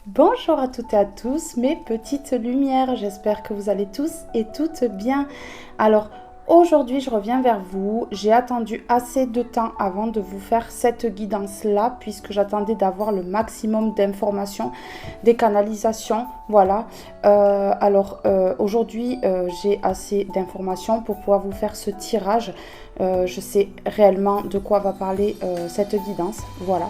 Bonjour à toutes et à tous, mes petites lumières. J'espère que vous allez tous et toutes bien. Alors, aujourd'hui, je reviens vers vous. J'ai attendu assez de temps avant de vous faire cette guidance-là, puisque j'attendais d'avoir le maximum d'informations, des canalisations. Voilà. Aujourd'hui, j'ai assez d'informations pour pouvoir vous faire ce tirage. Je sais réellement de quoi va parler cette guidance. Voilà.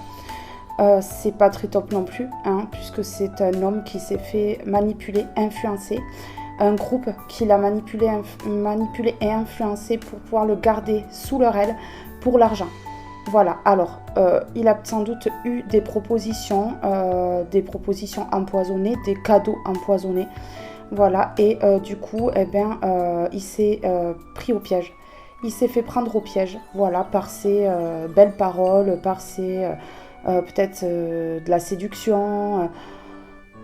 C'est pas très top non plus, hein, puisque c'est un homme qui s'est fait manipuler, influencer, un groupe qui l'a manipulé et influencé pour pouvoir le garder sous leur aile pour l'argent. Voilà, alors, il a sans doute eu des propositions empoisonnées, des cadeaux empoisonnés, voilà, et du coup, il s'est pris au piège. Il s'est fait prendre au piège, voilà, par ses belles paroles, par ses peut-être de la séduction.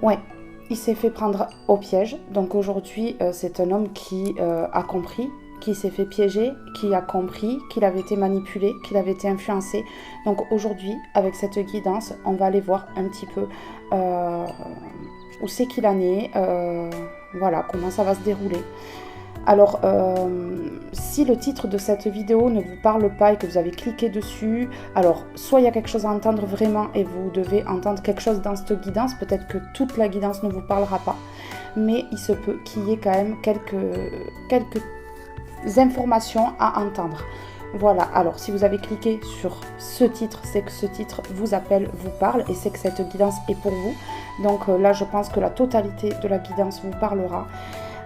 Ouais, il s'est fait prendre au piège. Donc aujourd'hui, c'est un homme qui a compris, qui s'est fait piéger, qui a compris qu'il avait été manipulé, qu'il avait été influencé. Donc aujourd'hui, avec cette guidance, on va aller voir un petit peu où c'est qu'il en est, voilà, comment ça va se dérouler. Alors, si le titre de cette vidéo ne vous parle pas et que vous avez cliqué dessus, alors soit il y a quelque chose à entendre vraiment et vous devez entendre quelque chose dans cette guidance, peut-être que toute la guidance ne vous parlera pas, mais il se peut qu'il y ait quand même quelques informations à entendre. Voilà, alors si vous avez cliqué sur ce titre, c'est que ce titre vous appelle, vous parle et c'est que cette guidance est pour vous. Donc là, je pense que la totalité de la guidance vous parlera.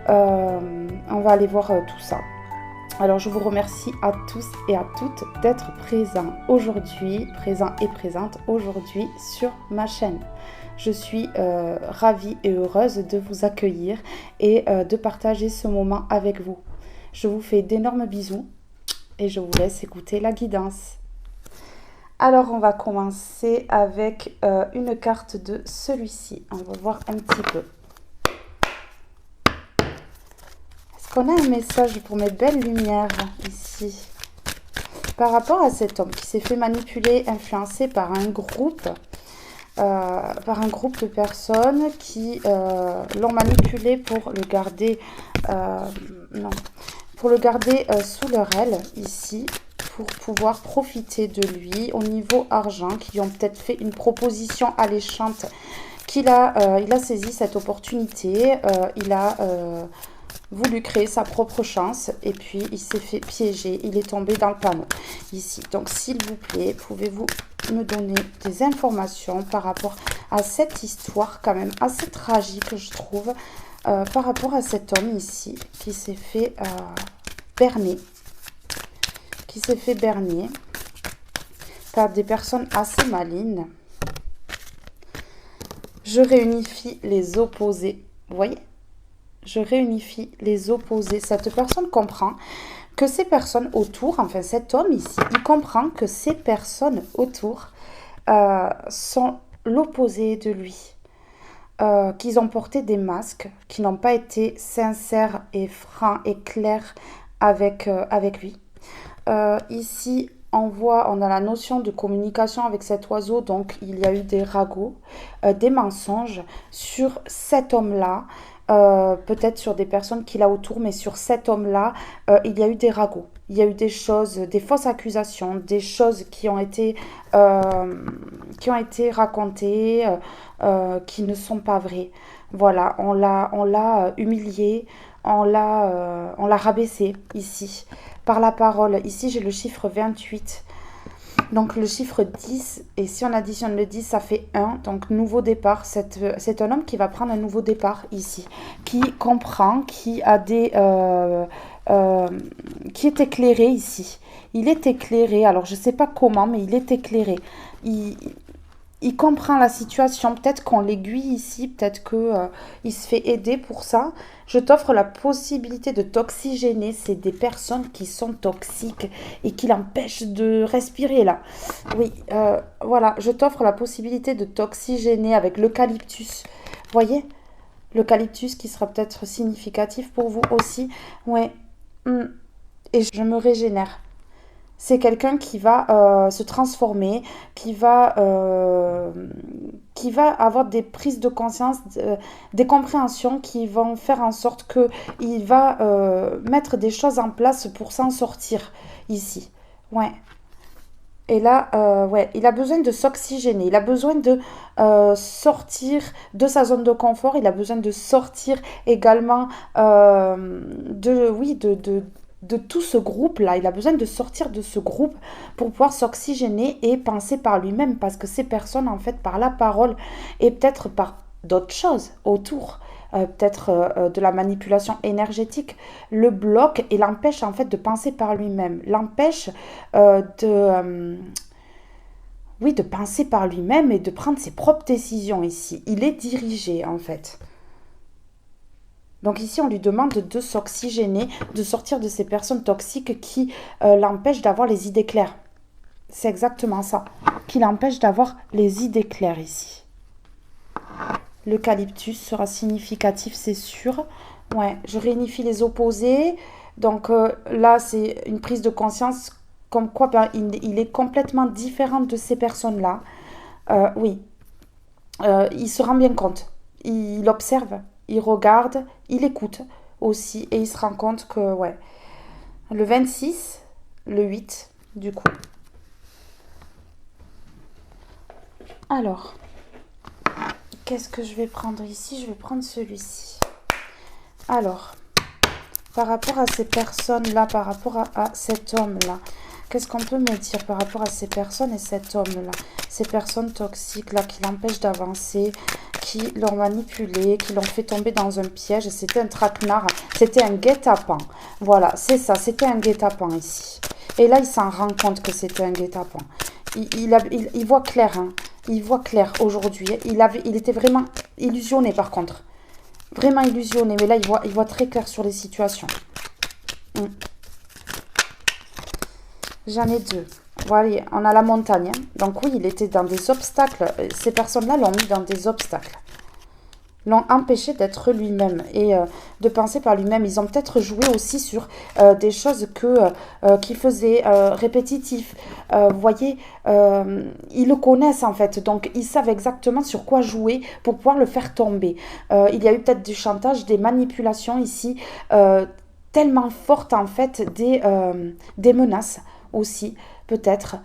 On va aller voir tout ça. Alors je vous remercie à tous et à toutes d'être présents aujourd'hui, présents et présentes aujourd'hui sur ma chaîne. Je suis ravie et heureuse de vous accueillir et de partager ce moment avec vous. Je vous fais d'énormes bisous et je vous laisse écouter la guidance. Alors on va commencer avec une carte de celui-ci. On va voir un petit peu. Qu'on a un message pour mes belles lumières ici par rapport à cet homme qui s'est fait manipuler, influencer par un groupe de personnes qui l'ont manipulé pour le garder sous leur aile ici, pour pouvoir profiter de lui au niveau argent, qui ont peut-être fait une proposition alléchante, il a saisi cette opportunité, il a voulu créer sa propre chance et puis il s'est fait piéger, il est tombé dans le panneau ici. Donc s'il vous plaît, pouvez-vous me donner des informations par rapport à cette histoire quand même assez tragique, je trouve, par rapport à cet homme ici qui s'est fait berner, par des personnes assez malignes. Je réunifie les opposés, vous voyez? Je réunifie les opposés. Cette personne comprend que ces personnes autour, enfin cet homme ici, il comprend que ces personnes autour sont l'opposé de lui. Qu'ils ont porté des masques, qui n'ont pas été sincères et francs et clairs avec lui. Ici, on a la notion de communication avec cet oiseau, donc il y a eu des ragots, des mensonges sur cet homme-là. Peut-être sur des personnes qu'il a autour, mais sur cet homme-là, il y a eu des ragots. Il y a eu des choses, des fausses accusations, des choses qui ont été racontées, qui ne sont pas vraies. Voilà, on l'a humilié, on l'a rabaissé ici, par la parole. Ici, j'ai le chiffre 28. Donc le chiffre 10, et si on additionne le 10, ça fait 1, donc nouveau départ. C'est un homme qui va prendre un nouveau départ ici, qui comprend, qui est éclairé ici. Il est éclairé, alors je ne sais pas comment, mais il est éclairé. Il comprend la situation, peut-être qu'on l'aiguille ici, peut-être qu'il se fait aider pour ça. Je t'offre la possibilité de t'oxygéner. C'est des personnes qui sont toxiques et qui l'empêchent de respirer là. Oui, voilà, je t'offre la possibilité de t'oxygéner avec l'eucalyptus. Voyez, l'eucalyptus qui sera peut-être significatif pour vous aussi. Ouais, et je me régénère. C'est quelqu'un qui va se transformer, qui va avoir des prises de conscience, des compréhensions qui vont faire en sorte qu'il va mettre des choses en place pour s'en sortir ici. Ouais. Et là, ouais, il a besoin de s'oxygéner, il a besoin de sortir de sa zone de confort, il a besoin de sortir également oui, de tout ce groupe-là. Il a besoin de sortir de ce groupe pour pouvoir s'oxygéner et penser par lui-même, parce que ces personnes, en fait, par la parole et peut-être par d'autres choses autour, peut-être de la manipulation énergétique, le bloque et l'empêche en fait de penser par lui-même, l'empêche oui, de penser par lui-même et de prendre ses propres décisions ici. Il est dirigé en fait. Donc ici, on lui demande de s'oxygéner, de sortir de ces personnes toxiques qui l'empêchent d'avoir les idées claires. C'est exactement ça, qui l'empêche d'avoir les idées claires ici. L'eucalyptus sera significatif, c'est sûr. Ouais, je réunifie les opposés. Donc là, c'est une prise de conscience comme quoi ben, il est complètement différent de ces personnes-là. Oui, il se rend bien compte. Il observe, il regarde, il écoute aussi. Et il se rend compte que, ouais, le 26, le 8, du coup. Alors, qu'est-ce que je vais prendre ici? Je vais prendre celui-ci. Alors, par rapport à ces personnes-là, par rapport à cet homme-là, qu'est-ce qu'on peut me dire par rapport à ces personnes et cet homme-là? Ces personnes toxiques-là qui l'empêchent d'avancer, qui l'ont manipulé, qui l'ont fait tomber dans un piège. C'était un traquenard, c'était un guet-apens. Voilà, c'est ça, c'était un guet-apens ici. Et là, il s'en rend compte que c'était un guet-apens. Il voit clair, hein. Il voit clair aujourd'hui. Il était vraiment illusionné par contre. Vraiment illusionné. Mais là, il voit très clair sur les situations. J'en ai deux. Voilà, on a la montagne. Donc oui, il était dans des obstacles. Ces personnes-là l'ont mis dans des obstacles. L'ont empêché d'être lui-même et de penser par lui-même. Ils ont peut-être joué aussi sur des choses qu'il faisait répétitif. Vous voyez, ils le connaissent en fait, donc ils savent exactement sur quoi jouer pour pouvoir le faire tomber. Il y a eu peut-être du chantage, des manipulations ici, tellement fortes en fait, des menaces aussi, peut-être.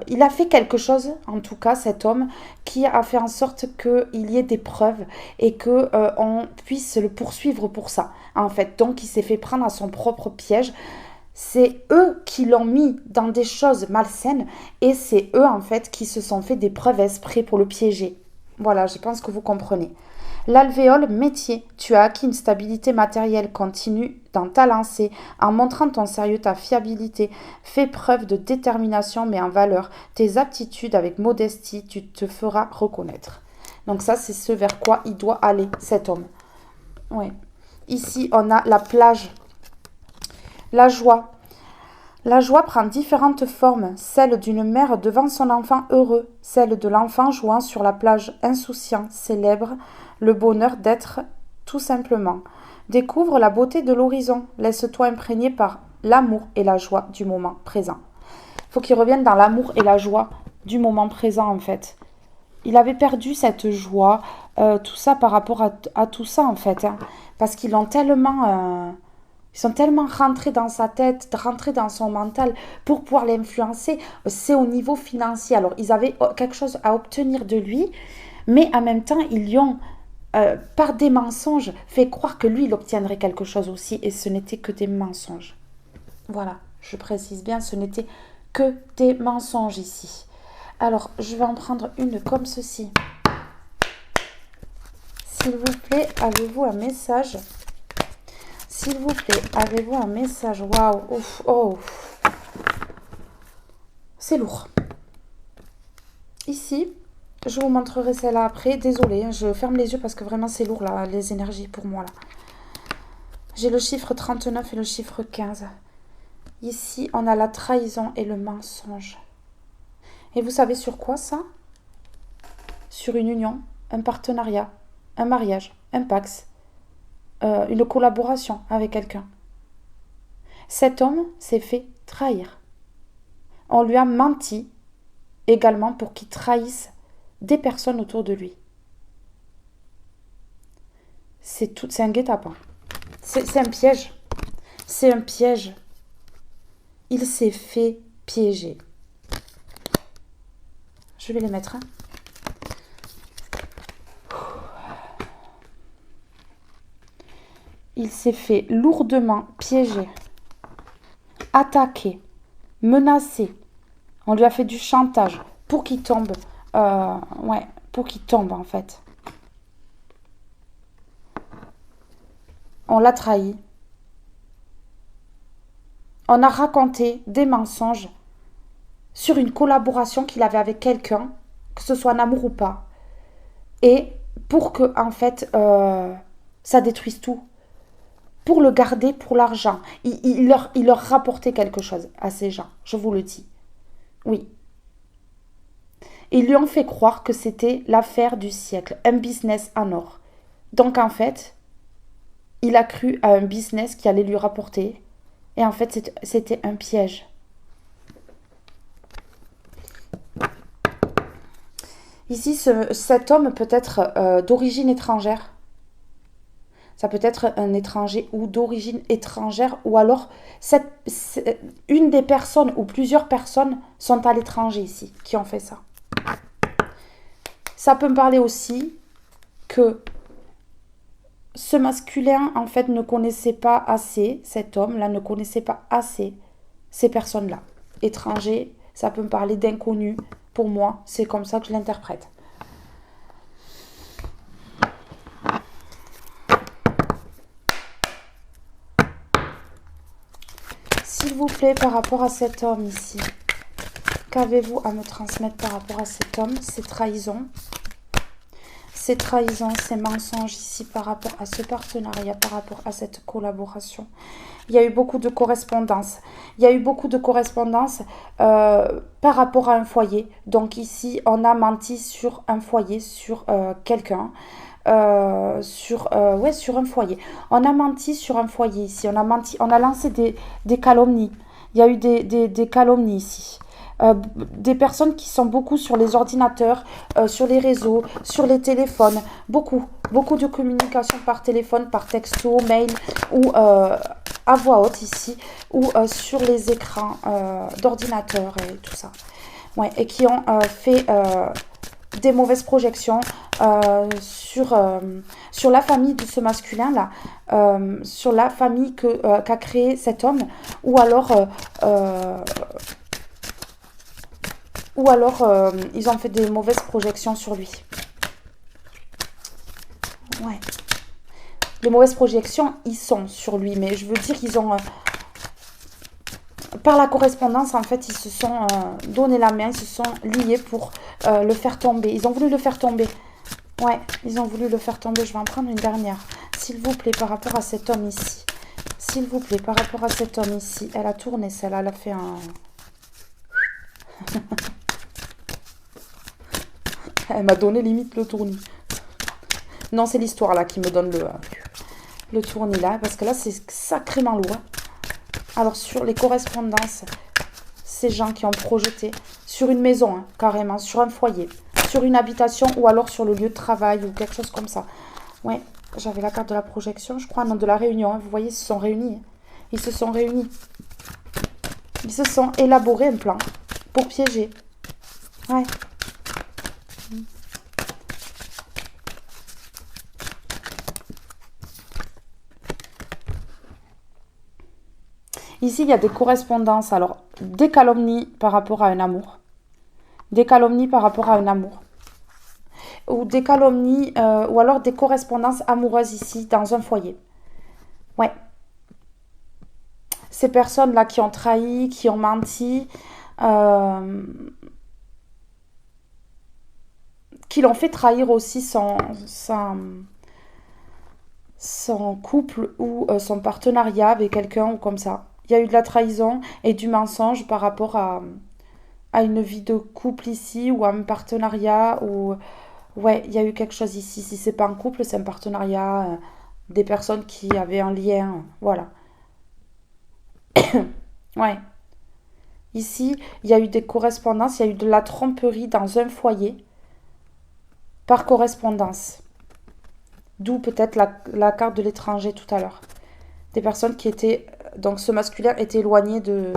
Il a fait quelque chose, en tout cas, cet homme, qui a fait en sorte qu'il y ait des preuves et qu'on puisse le poursuivre pour ça, en fait. Donc, il s'est fait prendre à son propre piège. C'est eux qui l'ont mis dans des choses malsaines et c'est eux, en fait, qui se sont fait des preuves exprès pour le piéger. Voilà, je pense que vous comprenez. L'alvéole métier, tu as acquis une stabilité matérielle continue dans ta lancée en montrant ton sérieux, ta fiabilité. Fais preuve de détermination, mais en valeur tes aptitudes avec modestie, tu te feras reconnaître. Donc ça, c'est ce vers quoi il doit aller, cet homme. Ouais. Ici, on a la plage. La joie. La joie prend différentes formes, celle d'une mère devant son enfant heureux, celle de l'enfant jouant sur la plage insouciant, célèbre le bonheur d'être tout simplement. Découvre la beauté de l'horizon, laisse-toi imprégner par l'amour et la joie du moment présent. Il faut qu'il revienne dans l'amour et la joie du moment présent en fait. Il avait perdu cette joie, tout ça par rapport à tout ça en fait, hein, parce qu'ils l'ont tellement... Ils sont tellement rentrés dans sa tête, rentrés dans son mental pour pouvoir l'influencer. C'est au niveau financier. Alors, ils avaient quelque chose à obtenir de lui, mais en même temps, ils lui ont, par des mensonges, fait croire que lui, il obtiendrait quelque chose aussi. Et ce n'était que des mensonges. Voilà, je précise bien, ce n'était que des mensonges ici. Alors, je vais en prendre une comme ceci. S'il vous plaît, avez-vous un message ? S'il vous plaît, avez-vous un message? Waouh, ouf, oh. C'est lourd. Ici, je vous montrerai celle-là après. Désolée, je ferme les yeux parce que vraiment c'est lourd là, les énergies pour moi là. J'ai le chiffre 39 et le chiffre 15. Ici, on a la trahison et le mensonge. Et vous savez sur quoi ça? Sur une union, un partenariat, un mariage, un pax. Une collaboration avec quelqu'un. Cet homme s'est fait trahir. On lui a menti également pour qu'il trahisse des personnes autour de lui. C'est un guet-apens. C'est un piège. C'est un piège. Il s'est fait piéger. Je vais les mettre. Il s'est fait lourdement piéger, attaqué, menacé. On lui a fait du chantage pour qu'il tombe. Pour qu'il tombe en fait. On l'a trahi. On a raconté des mensonges sur une collaboration qu'il avait avec quelqu'un, que ce soit en amour ou pas. Et pour que, en fait, ça détruise tout. Pour le garder pour l'argent. Il leur rapportait quelque chose à ces gens, je vous le dis. Oui. Ils lui ont fait croire que c'était l'affaire du siècle, un business en or. Donc en fait, il a cru à un business qui allait lui rapporter. Et en fait, c'était un piège. Ici, cet homme peut être d'origine étrangère. Ça peut être un étranger ou d'origine étrangère. Ou alors, une des personnes ou plusieurs personnes sont à l'étranger ici, qui ont fait ça. Ça peut me parler aussi que ce masculin, en fait, ne connaissait pas assez, cet homme-là ne connaissait pas assez ces personnes-là. Étrangers, ça peut me parler d'inconnus. Pour moi, c'est comme ça que je l'interprète. S'il vous plaît, par rapport à cet homme ici, qu'avez-vous à me transmettre par rapport à cet homme, ces trahisons, ces mensonges ici par rapport à ce partenariat, par rapport à cette collaboration. Il y a eu beaucoup de correspondances. Il y a eu beaucoup de correspondances par rapport à un foyer. Donc ici, on a menti sur un foyer, sur quelqu'un. Sur un foyer. On a menti sur un foyer ici. On a lancé des calomnies. Il y a eu des calomnies ici. Des personnes qui sont beaucoup sur les ordinateurs, sur les réseaux, sur les téléphones. Beaucoup de communication par téléphone, par texto, mail ou à voix haute ici, ou sur les écrans d'ordinateur et tout ça. Ouais, et qui ont fait des mauvaises projections sur la famille de ce masculin-là, sur la famille qu'a créé cet homme, ou alors ils ont fait des mauvaises projections sur lui. Ouais. Les mauvaises projections, ils sont sur lui, mais je veux dire qu'ils ont... par la correspondance, en fait, ils se sont donné la main, ils se sont liés pour le faire tomber. Ils ont voulu le faire tomber. Ouais, ils ont voulu le faire tomber. Je vais en prendre une dernière. S'il vous plaît, par rapport à cet homme ici. S'il vous plaît, par rapport à cet homme ici. Elle a tourné, celle-là. Elle a fait un... Elle m'a donné limite le tournis. Non, c'est l'histoire là qui me donne le tournis là. Parce que là, c'est sacrément loin. Alors, sur les correspondances, ces gens qui ont projeté sur une maison, hein, carrément, sur un foyer, sur une habitation ou alors sur le lieu de travail ou quelque chose comme ça. Ouais, j'avais la carte de la projection, je crois, non, de la réunion. Hein, vous voyez, ils se sont réunis. Ils se sont réunis. Ils se sont élaborés un plan pour piéger. Ouais. Ici, il y a des correspondances. Alors, des calomnies par rapport à un amour. Des calomnies par rapport à un amour. Ou des calomnies, ou alors des correspondances amoureuses ici, dans un foyer. Ouais. Ces personnes-là qui ont trahi, qui ont menti, qui l'ont fait trahir aussi son couple ou son partenariat avec quelqu'un ou comme ça. Il y a eu de la trahison et du mensonge par rapport à une vie de couple ici ou à un partenariat ou... Ouais, il y a eu quelque chose ici. Si c'est pas un couple, c'est un partenariat, des personnes qui avaient un lien, voilà. Ouais. Ici, il y a eu des correspondances, il y a eu de la tromperie dans un foyer par correspondance. D'où peut-être la carte de l'étranger tout à l'heure. Des personnes qui étaient... Donc ce masculin était éloigné de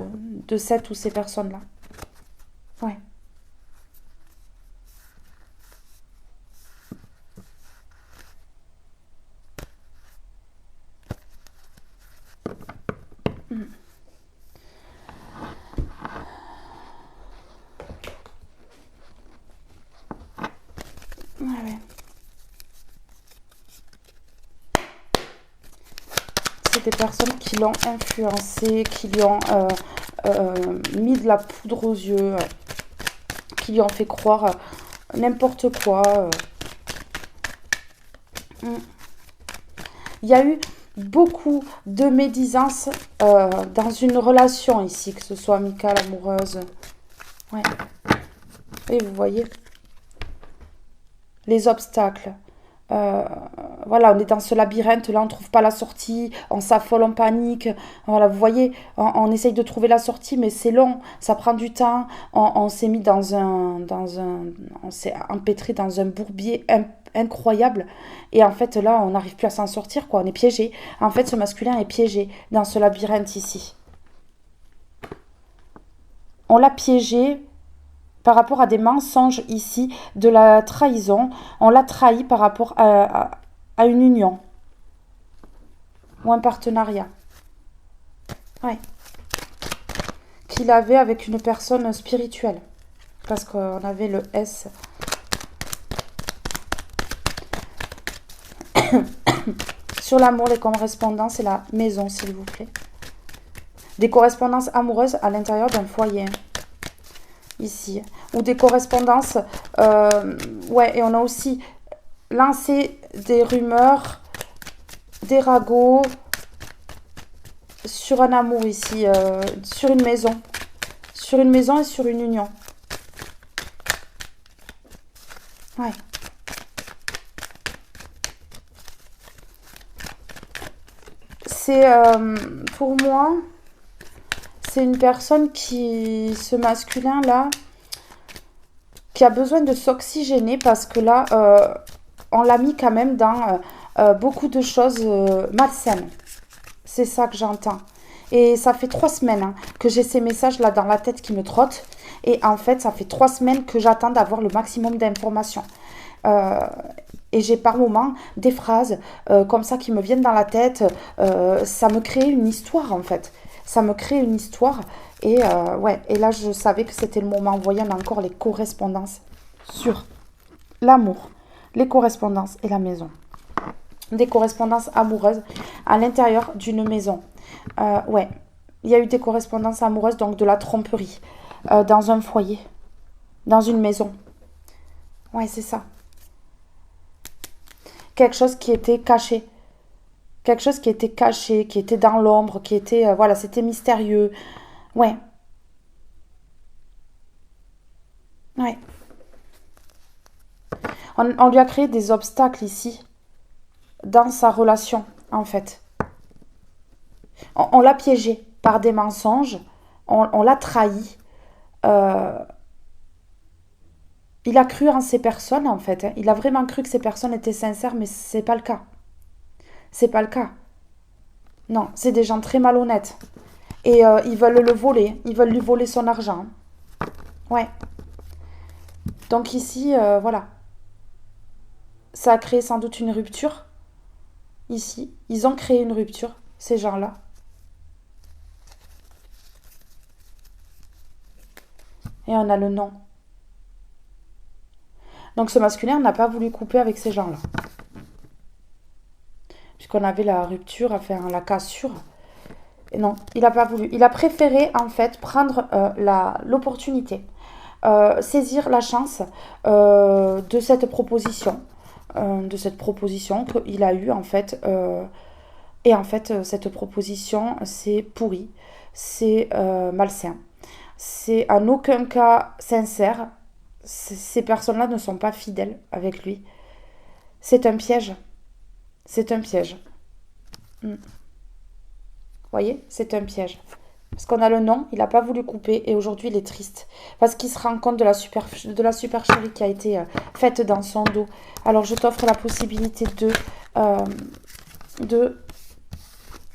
cette ou ces personnes-là. Ouais. Ouais, ouais. C'est des personnes qui l'ont influencé, qui lui ont mis de la poudre aux yeux, qui lui ont fait croire n'importe quoi. Il y a eu beaucoup de médisance dans une relation ici, que ce soit amicale, amoureuse. Ouais. Et vous voyez les obstacles. Voilà, on est dans ce labyrinthe, là on ne trouve pas la sortie, on s'affole, on panique. Voilà, vous voyez, on essaye de trouver la sortie, mais c'est long, ça prend du temps. On s'est mis on s'est empêtré dans un bourbier incroyable. Et en fait, là, on n'arrive plus à s'en sortir, quoi. On est piégé. En fait, ce masculin est piégé dans ce labyrinthe ici. On l'a piégé par rapport à des mensonges ici, de la trahison. On l'a trahi par rapport à une union ou un partenariat. Ouais. Qu'il avait avec une personne spirituelle. Parce qu'on avait le S. Sur l'amour, les correspondances et la maison, s'il vous plaît. Des correspondances amoureuses à l'intérieur d'un foyer. Ici. Ou des correspondances. Ouais, et on a aussi lancé des rumeurs, des ragots sur un amour ici, sur une maison. Sur une maison et sur une union. Ouais. C'est, pour moi, c'est une personne ce masculin-là, qui a besoin de s'oxygéner parce que là, on l'a mis quand même dans beaucoup de choses malsaines. C'est ça que j'entends. Et ça fait 3 semaines que j'ai ces messages-là dans la tête qui me trottent. Et en fait, ça fait 3 semaines que j'attends d'avoir le maximum d'informations. Et j'ai par moments des phrases comme ça qui me viennent dans la tête. Ça me crée une histoire, en fait. Ça me crée une histoire. Et ouais, et là, je savais que c'était le moment. Vous voyez, on a encore les correspondances sur l'amour, les correspondances et la maison. Des correspondances amoureuses à l'intérieur d'une maison. Ouais, il y a eu des correspondances amoureuses, donc de la tromperie, dans un foyer, dans une maison. Ouais, c'est ça. Quelque chose qui était caché. Quelque chose qui était caché, qui était dans l'ombre, qui était... voilà, c'était mystérieux. Ouais, ouais. On lui a créé des obstacles ici, dans sa relation, en fait. On l'a piégé par des mensonges, on l'a trahi. Euh, il a cru en ces personnes, en fait. Il a vraiment cru que ces personnes étaient sincères, mais c'est pas le cas. C'est pas le cas. Non, c'est des gens très malhonnêtes. Et ils veulent le voler. Ils veulent lui voler son argent. Ouais. Donc ici, voilà. Ça a créé sans doute une rupture. Ici. Ils ont créé une rupture, ces gens-là. Et on a le nom. Donc ce masculin n'a pas voulu couper avec ces gens-là. Puisqu'on avait la rupture, enfin la cassure. Et non, il n'a pas voulu. Il a préféré en fait prendre l'opportunité, saisir la chance de cette proposition. Qu'il a eue en fait. Et en fait, cette proposition, c'est pourri, c'est malsain. C'est en aucun cas sincère. Ces personnes-là ne sont pas fidèles avec lui. C'est un piège. C'est un piège. Vous voyez, c'est un piège. Parce qu'on a le nom, il n'a pas voulu couper et aujourd'hui il est triste. Parce qu'il se rend compte de la supercherie qui a été faite dans son dos. Alors je t'offre la possibilité de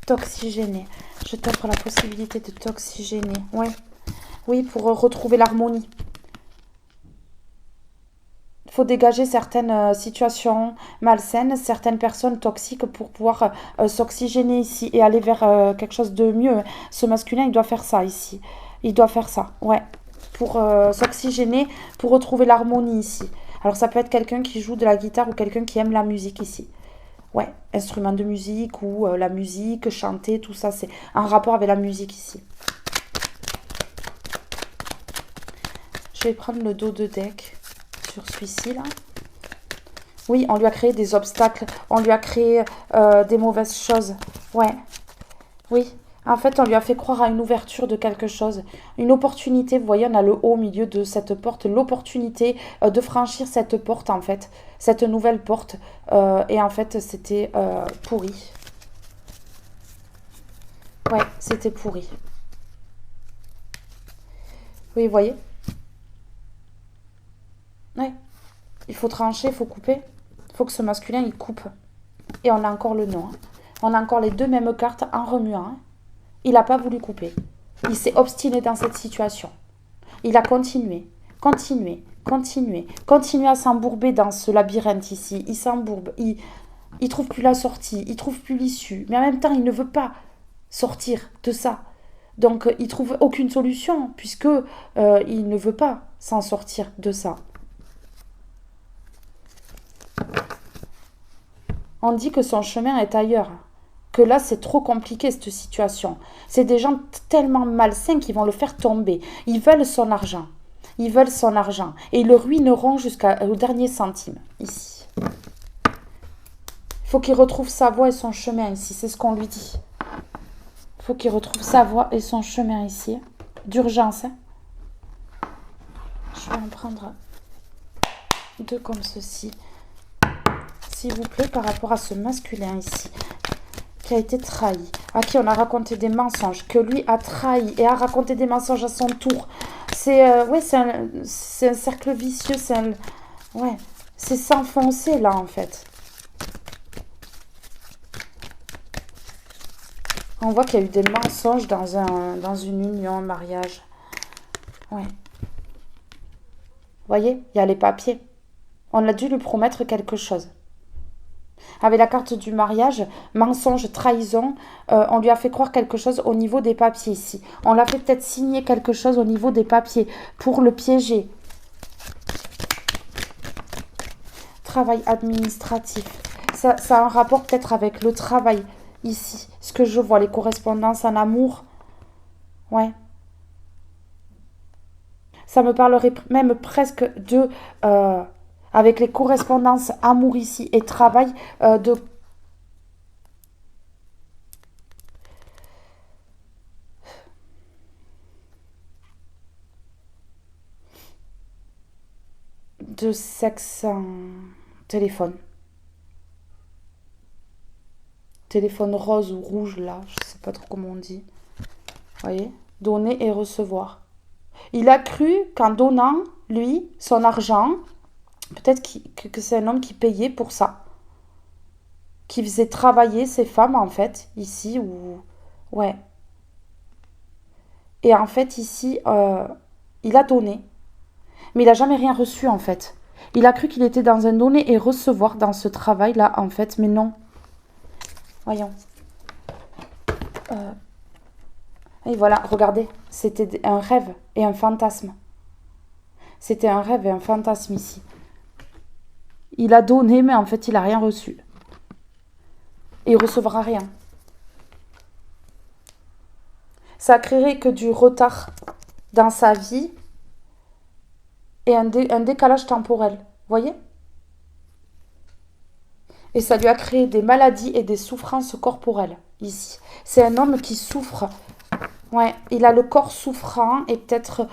t'oxygéner. Je t'offre la possibilité de t'oxygéner. Ouais. Oui, pour retrouver l'harmonie. Il faut dégager certaines situations malsaines, certaines personnes toxiques pour pouvoir s'oxygéner ici et aller vers quelque chose de mieux. Ce masculin, il doit faire ça ici. Il doit faire ça, ouais. Pour s'oxygéner, pour retrouver l'harmonie ici. Alors ça peut être quelqu'un qui joue de la guitare ou quelqu'un qui aime la musique ici. Ouais, instrument de musique ou la musique, chanter, tout ça, c'est un rapport avec la musique ici. Je vais prendre le dos de deck sur celui-ci là. Oui, on lui a créé des obstacles, on lui a créé des mauvaises choses. Ouais, oui. En fait, on lui a fait croire à une ouverture de quelque chose, une opportunité. Vous voyez, on a le haut au milieu de cette porte, l'opportunité de franchir cette porte en fait, cette nouvelle porte. Et en fait, c'était pourri. Ouais, c'était pourri. Oui, vous voyez? Ouais. Il faut trancher, il faut couper. Il faut que ce masculin, il coupe. Et on a encore le nom. Hein. On a encore les deux mêmes cartes en remuant. Hein. Il n'a pas voulu couper. Il s'est obstiné dans cette situation. Il a continué, continué à s'embourber dans ce labyrinthe ici. Il s'embourbe, il trouve plus la sortie, il trouve plus l'issue. Mais en même temps, il ne veut pas sortir de ça. Donc, il trouve aucune solution puisque il ne veut pas s'en sortir de ça. On dit que son chemin est ailleurs. Que là, c'est trop compliqué, cette situation. C'est des gens tellement malsains qui vont le faire tomber. Ils veulent son argent. Ils veulent son argent. Et ils le ruineront jusqu'au dernier centime, ici. Il faut qu'il retrouve sa voie et son chemin, ici. C'est ce qu'on lui dit. Il faut qu'il retrouve sa voie et son chemin, ici. D'urgence, hein. Je vais en prendre deux comme ceci. S'il vous plaît, par rapport à ce masculin, ici. Qui a été trahi, à qui on a raconté des mensonges, que lui a trahi et a raconté des mensonges à son tour. C'est ouais, c'est un cercle vicieux, ouais, c'est s'enfoncer là en fait. On voit qu'il y a eu des mensonges dans une union, un mariage. Ouais. Vous voyez, il y a les papiers. On a dû lui promettre quelque chose. Avec la carte du mariage, mensonge, trahison, on lui a fait croire quelque chose au niveau des papiers ici. On l'a fait peut-être signer quelque chose au niveau des papiers pour le piéger. Travail administratif. Ça a un rapport peut-être avec le travail ici. Ce que je vois, les correspondances en amour. Ouais. Ça me parlerait même presque de... avec les correspondances amour ici et travail de sexe téléphone. Téléphone rose ou rouge là, je sais pas trop comment on dit. Vous voyez? Donner et recevoir. Il a cru qu'en donnant, lui, son argent, peut-être que c'est un homme qui payait pour ça. Qui faisait travailler ces femmes, en fait, ici, ou... Ouais. Et en fait, ici, il a donné. Mais il n'a jamais rien reçu, en fait. Il a cru qu'il était dans un donner et recevoir dans ce travail-là, en fait. Mais non. Voyons. Et voilà, regardez. C'était un rêve et un fantasme. C'était un rêve et un fantasme ici. Il a donné, mais en fait, il n'a rien reçu. Et il ne recevra rien. Ça créerait que du retard dans sa vie et un décalage temporel. Vous voyez? Et ça lui a créé des maladies et des souffrances corporelles, ici. C'est un homme qui souffre. Ouais, il a le corps souffrant et peut-être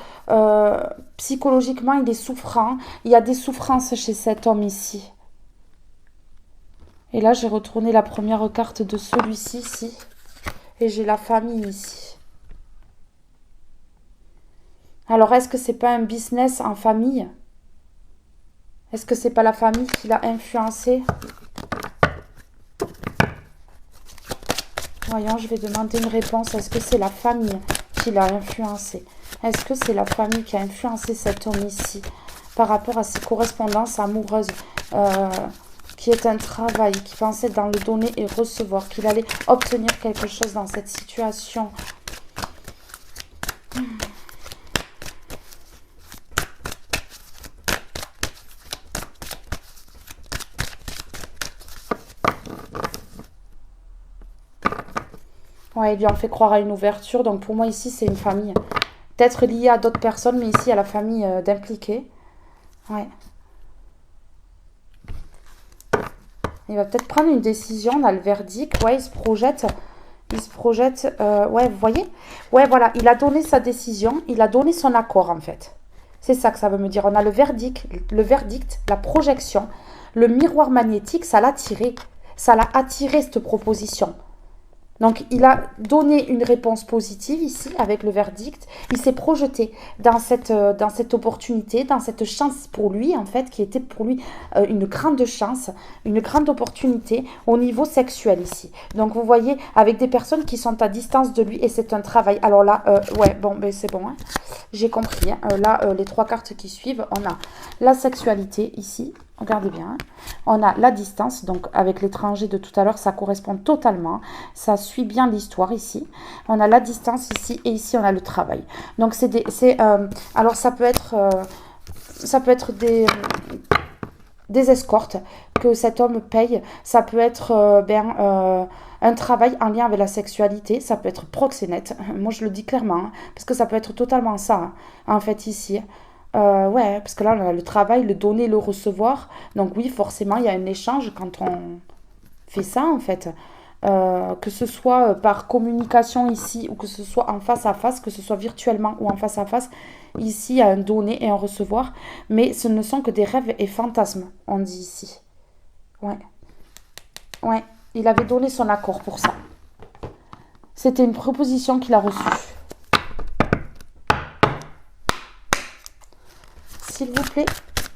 psychologiquement, il est souffrant. Il y a des souffrances chez cet homme ici. Et là, j'ai retourné la première carte de celui-ci, ici. Et j'ai la famille ici. Alors, est-ce que c'est pas un business en famille? Est-ce que c'est pas la famille qui l'a influencé? Voyons, je vais demander une réponse. Est-ce que c'est la famille qui l'a influencé? Est-ce que c'est la famille qui a influencé cet homme ici par rapport à ses correspondances amoureuses qui est un travail, qui pensait dans le donner et recevoir, qu'il allait obtenir quelque chose dans cette situation? Ouais, il lui en fait croire à une ouverture. Donc pour moi ici, c'est une famille. Peut-être liée à d'autres personnes, mais ici à la famille d'impliqués. Ouais. Il va peut-être prendre une décision, on a le verdict. Ouais, il se projette. Il se projette. Ouais, vous voyez? Ouais, voilà, il a donné sa décision. Il a donné son accord, en fait. C'est ça que ça veut me dire. On a le verdict, la projection, le miroir magnétique, ça l'a attiré. Ça l'a attiré, cette proposition. Donc, il a donné une réponse positive ici avec le verdict. Il s'est projeté dans cette opportunité, dans cette chance pour lui, en fait, qui était pour lui une grande chance, une grande opportunité au niveau sexuel ici. Donc, vous voyez, avec des personnes qui sont à distance de lui et c'est un travail. Alors là, ouais, bon, ben c'est bon, hein. J'ai compris. Hein. Là, les 3 cartes qui suivent, on a la sexualité ici. Regardez bien, on a la distance, donc avec l'étranger de tout à l'heure, ça correspond totalement, ça suit bien l'histoire ici. On a la distance ici et ici on a le travail. Donc alors ça peut être des escortes que cet homme paye, ça peut être un travail en lien avec la sexualité, ça peut être proxénète, moi je le dis clairement, hein, parce que ça peut être totalement ça, hein, en fait ici. Ouais, parce que là, on a le travail, le donner, le recevoir. Donc oui, forcément, il y a un échange quand on fait ça, en fait. Que ce soit par communication ici, ou que ce soit en face à face, que ce soit virtuellement ou en face à face. Ici, il y a un donner et un recevoir. Mais ce ne sont que des rêves et fantasmes, on dit ici. Ouais. Ouais, il avait donné son accord pour ça. C'était une proposition qu'il a reçue. S'il vous plaît,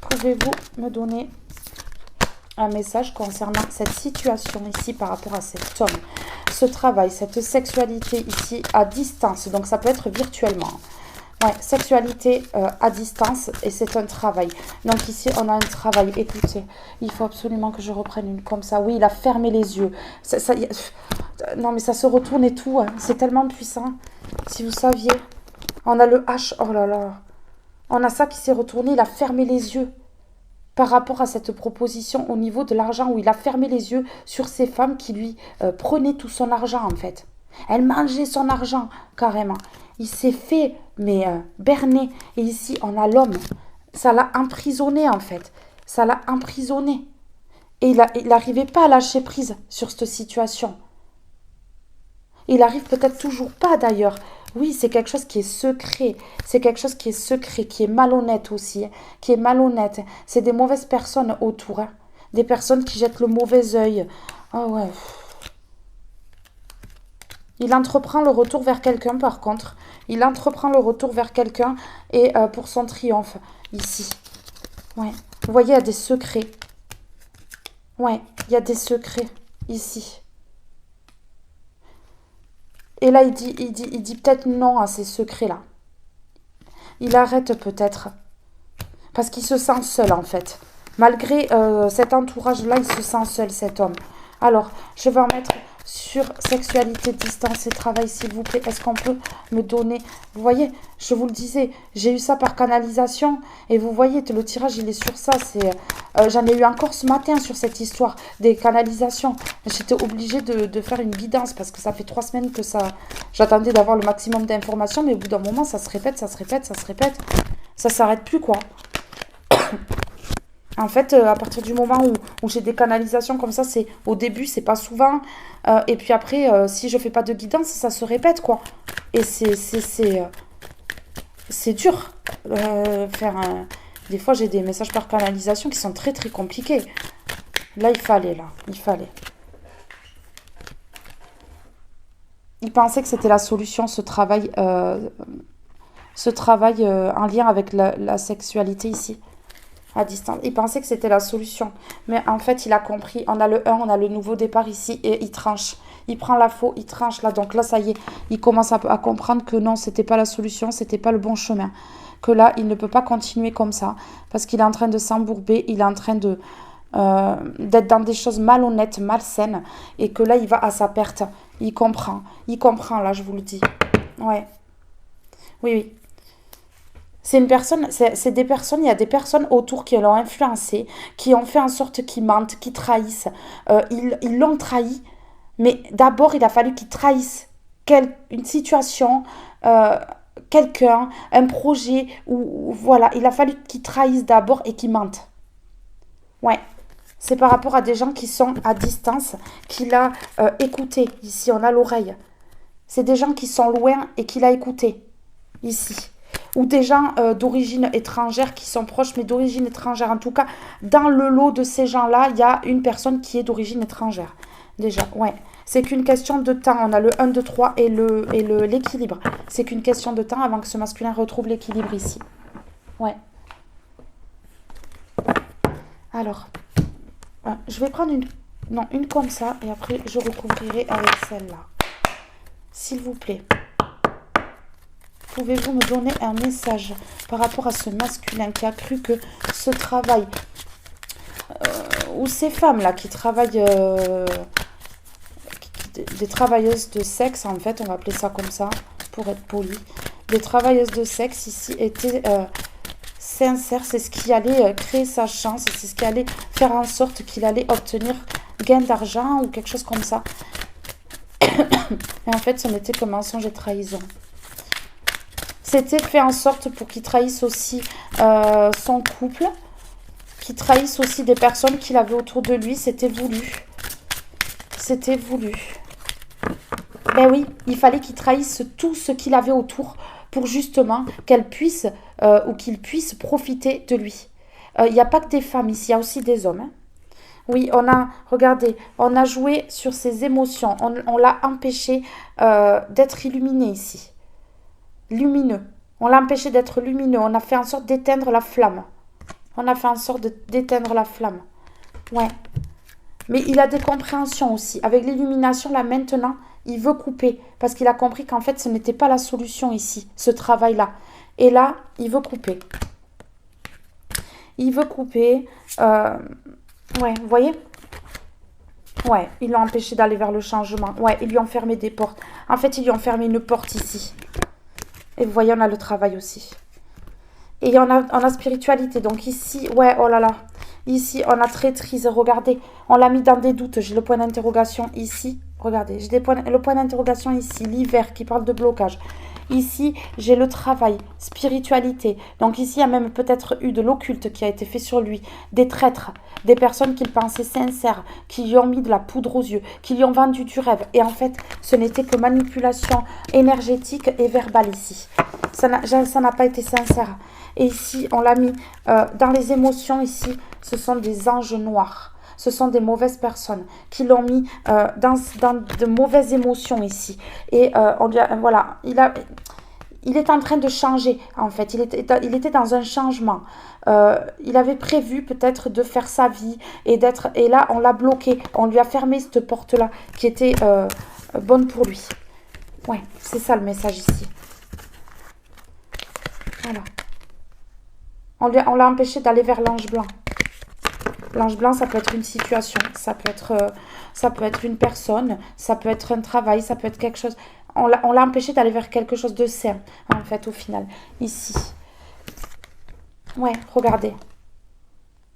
pouvez-vous me donner un message concernant cette situation ici par rapport à cet homme, ce travail, cette sexualité ici à distance, donc ça peut être virtuellement. Ouais, sexualité à distance et c'est un travail. Donc ici on a un travail, écoutez, il faut absolument que je reprenne une comme ça. Oui, il a fermé les yeux. Non mais ça se retourne et tout, hein. C'est tellement puissant. Si vous saviez, on a le H, oh là là. On a ça qui s'est retourné, il a fermé les yeux par rapport à cette proposition au niveau de l'argent, où il a fermé les yeux sur ces femmes qui lui prenaient tout son argent en fait. Elle mangeait son argent carrément. Il s'est fait berner. Et ici on a l'homme. Ça l'a emprisonné en fait. Ça l'a emprisonné. Et il n'arrivait pas à lâcher prise sur cette situation. Il arrive peut-être toujours pas d'ailleurs. Oui, c'est quelque chose qui est secret. C'est quelque chose qui est secret, qui est malhonnête aussi. Qui est malhonnête. C'est des mauvaises personnes autour. Hein. Des personnes qui jettent le mauvais œil. Ah ouais. Il entreprend le retour vers quelqu'un par contre. Il entreprend le retour vers quelqu'un et pour son triomphe. Ici. Ouais. Vous voyez, il y a des secrets. Ouais, il y a des secrets. Ici. Et là, il dit peut-être non à ces secrets-là. Il arrête peut-être. Parce qu'il se sent seul, en fait. Malgré cet entourage-là, il se sent seul, cet homme. Alors, je vais en mettre sur sexualité, distance et travail, s'il vous plaît. Est-ce qu'on peut me donner... Vous voyez, je vous le disais, j'ai eu ça par canalisation. Et vous voyez, le tirage, il est sur ça. J'en ai eu encore ce matin sur cette histoire des canalisations. J'étais obligée de faire une guidance parce que ça fait 3 semaines que ça... J'attendais d'avoir le maximum d'informations, mais au bout d'un moment, ça se répète, ça se répète, ça se répète. Ça s'arrête plus, quoi. En fait, à partir du moment où j'ai des canalisations comme ça, c'est au début, c'est pas souvent. Et puis après, si je fais pas de guidance, ça se répète, quoi. Et c'est dur. Des fois, j'ai des messages par canalisation qui sont très, très compliqués. Là, il fallait. Il pensait que c'était la solution, ce travail Ce travail en lien avec la sexualité ici, à distance. Il pensait que c'était la solution. Mais en fait, il a compris. On a le 1, on a le nouveau départ ici et il tranche. Il prend la faux, il tranche là. Donc là, ça y est, il commence à comprendre que non, c'était pas la solution, c'était pas le bon chemin. Que là, il ne peut pas continuer comme ça parce qu'il est en train de s'embourber, il est en train d'être dans des choses malhonnêtes, malsaines et que là, il va à sa perte. Il comprend là, je vous le dis. Ouais. Oui, oui. C'est une personne, c'est des personnes, il y a des personnes autour qui l'ont influencé, qui ont fait en sorte qu'ils mentent, qu'ils trahissent. Ils l'ont trahi, mais d'abord, il a fallu qu'ils trahissent une situation, euh, quelqu'un, un projet, ou voilà, il a fallu qu'ils trahissent d'abord et qu'ils mentent. Ouais. C'est par rapport à des gens qui sont à distance, qu'il a écouté. Ici, on a l'oreille. C'est des gens qui sont loin et qu'il a écouté. Ici. Ou des gens d'origine étrangère qui sont proches, mais d'origine étrangère. En tout cas, dans le lot de ces gens-là, il y a une personne qui est d'origine étrangère. Déjà, ouais. C'est qu'une question de temps. On a le 1, 2, 3 et l'équilibre. C'est qu'une question de temps avant que ce masculin retrouve l'équilibre ici. Ouais. Alors, je vais prendre une comme ça et après je recouvrirai avec celle-là. S'il vous plaît. Pouvez-vous me donner un message par rapport à ce masculin qui a cru que ce travail, ou ces femmes-là qui travaillent, des travailleuses de sexe, en fait, on va appeler ça comme ça, pour être poli, des travailleuses de sexe ici étaient sincères, c'est ce qui allait créer sa chance, c'est ce qui allait faire en sorte qu'il allait obtenir gain d'argent ou quelque chose comme ça. Et en fait, ce n'était que mensonge et trahison. C'était fait en sorte pour qu'il trahisse aussi son couple, qu'il trahisse aussi des personnes qu'il avait autour de lui. C'était voulu. C'était voulu. Ben oui, il fallait qu'il trahisse tout ce qu'il avait autour pour justement qu'elle puisse ou qu'il puisse profiter de lui. Il n'y a pas que des femmes ici, il y a aussi des hommes. Hein. Oui, regardez, on a joué sur ses émotions. On l'a empêché d'être illuminé ici. Lumineux. On l'a empêché d'être lumineux. On a fait en sorte d'éteindre la flamme. On a fait en sorte d'éteindre la flamme. Ouais. Mais il a des compréhensions aussi. Avec l'illumination, là, maintenant, il veut couper. Parce qu'il a compris qu'en fait, ce n'était pas la solution ici, ce travail-là. Et là, il veut couper. Il veut couper. Ouais, vous voyez ? Ouais, ils l'ont empêché d'aller vers le changement. Ouais, ils lui ont fermé des portes. En fait, ils lui ont fermé une porte ici. Et vous voyez, on a le travail aussi. Et on a spiritualité. Donc ici, ouais, oh là là. Ici, on a traîtrise. Regardez, on l'a mis dans des doutes. J'ai le point d'interrogation ici. Regardez, j'ai le point d'interrogation ici. L'hiver qui parle de blocage. Ici, j'ai le travail, spiritualité. Donc ici, il y a même peut-être eu de l'occulte qui a été fait sur lui. Des traîtres, des personnes qu'il pensait sincères, qui lui ont mis de la poudre aux yeux, qui lui ont vendu du rêve. Et en fait, ce n'était que manipulation énergétique et verbale ici. Ça n'a pas été sincère. Et ici, on l'a mis dans les émotions ici. Ce sont des anges noirs. Ce sont des mauvaises personnes qui l'ont mis dans de mauvaises émotions ici. Et on lui a, voilà, il est en train de changer, en fait. Il était dans un changement. Il avait prévu peut-être de faire sa vie et là, on l'a bloqué. On lui a fermé cette porte-là qui était bonne pour lui. Ouais, c'est ça le message ici. Voilà. On l'a empêché d'aller vers l'ange blanc. L'ange blanc, ça peut être une situation, ça peut être une personne, ça peut être un travail, ça peut être quelque chose. On l'a empêché d'aller vers quelque chose de sain, en fait, au final. Ici. Ouais, regardez.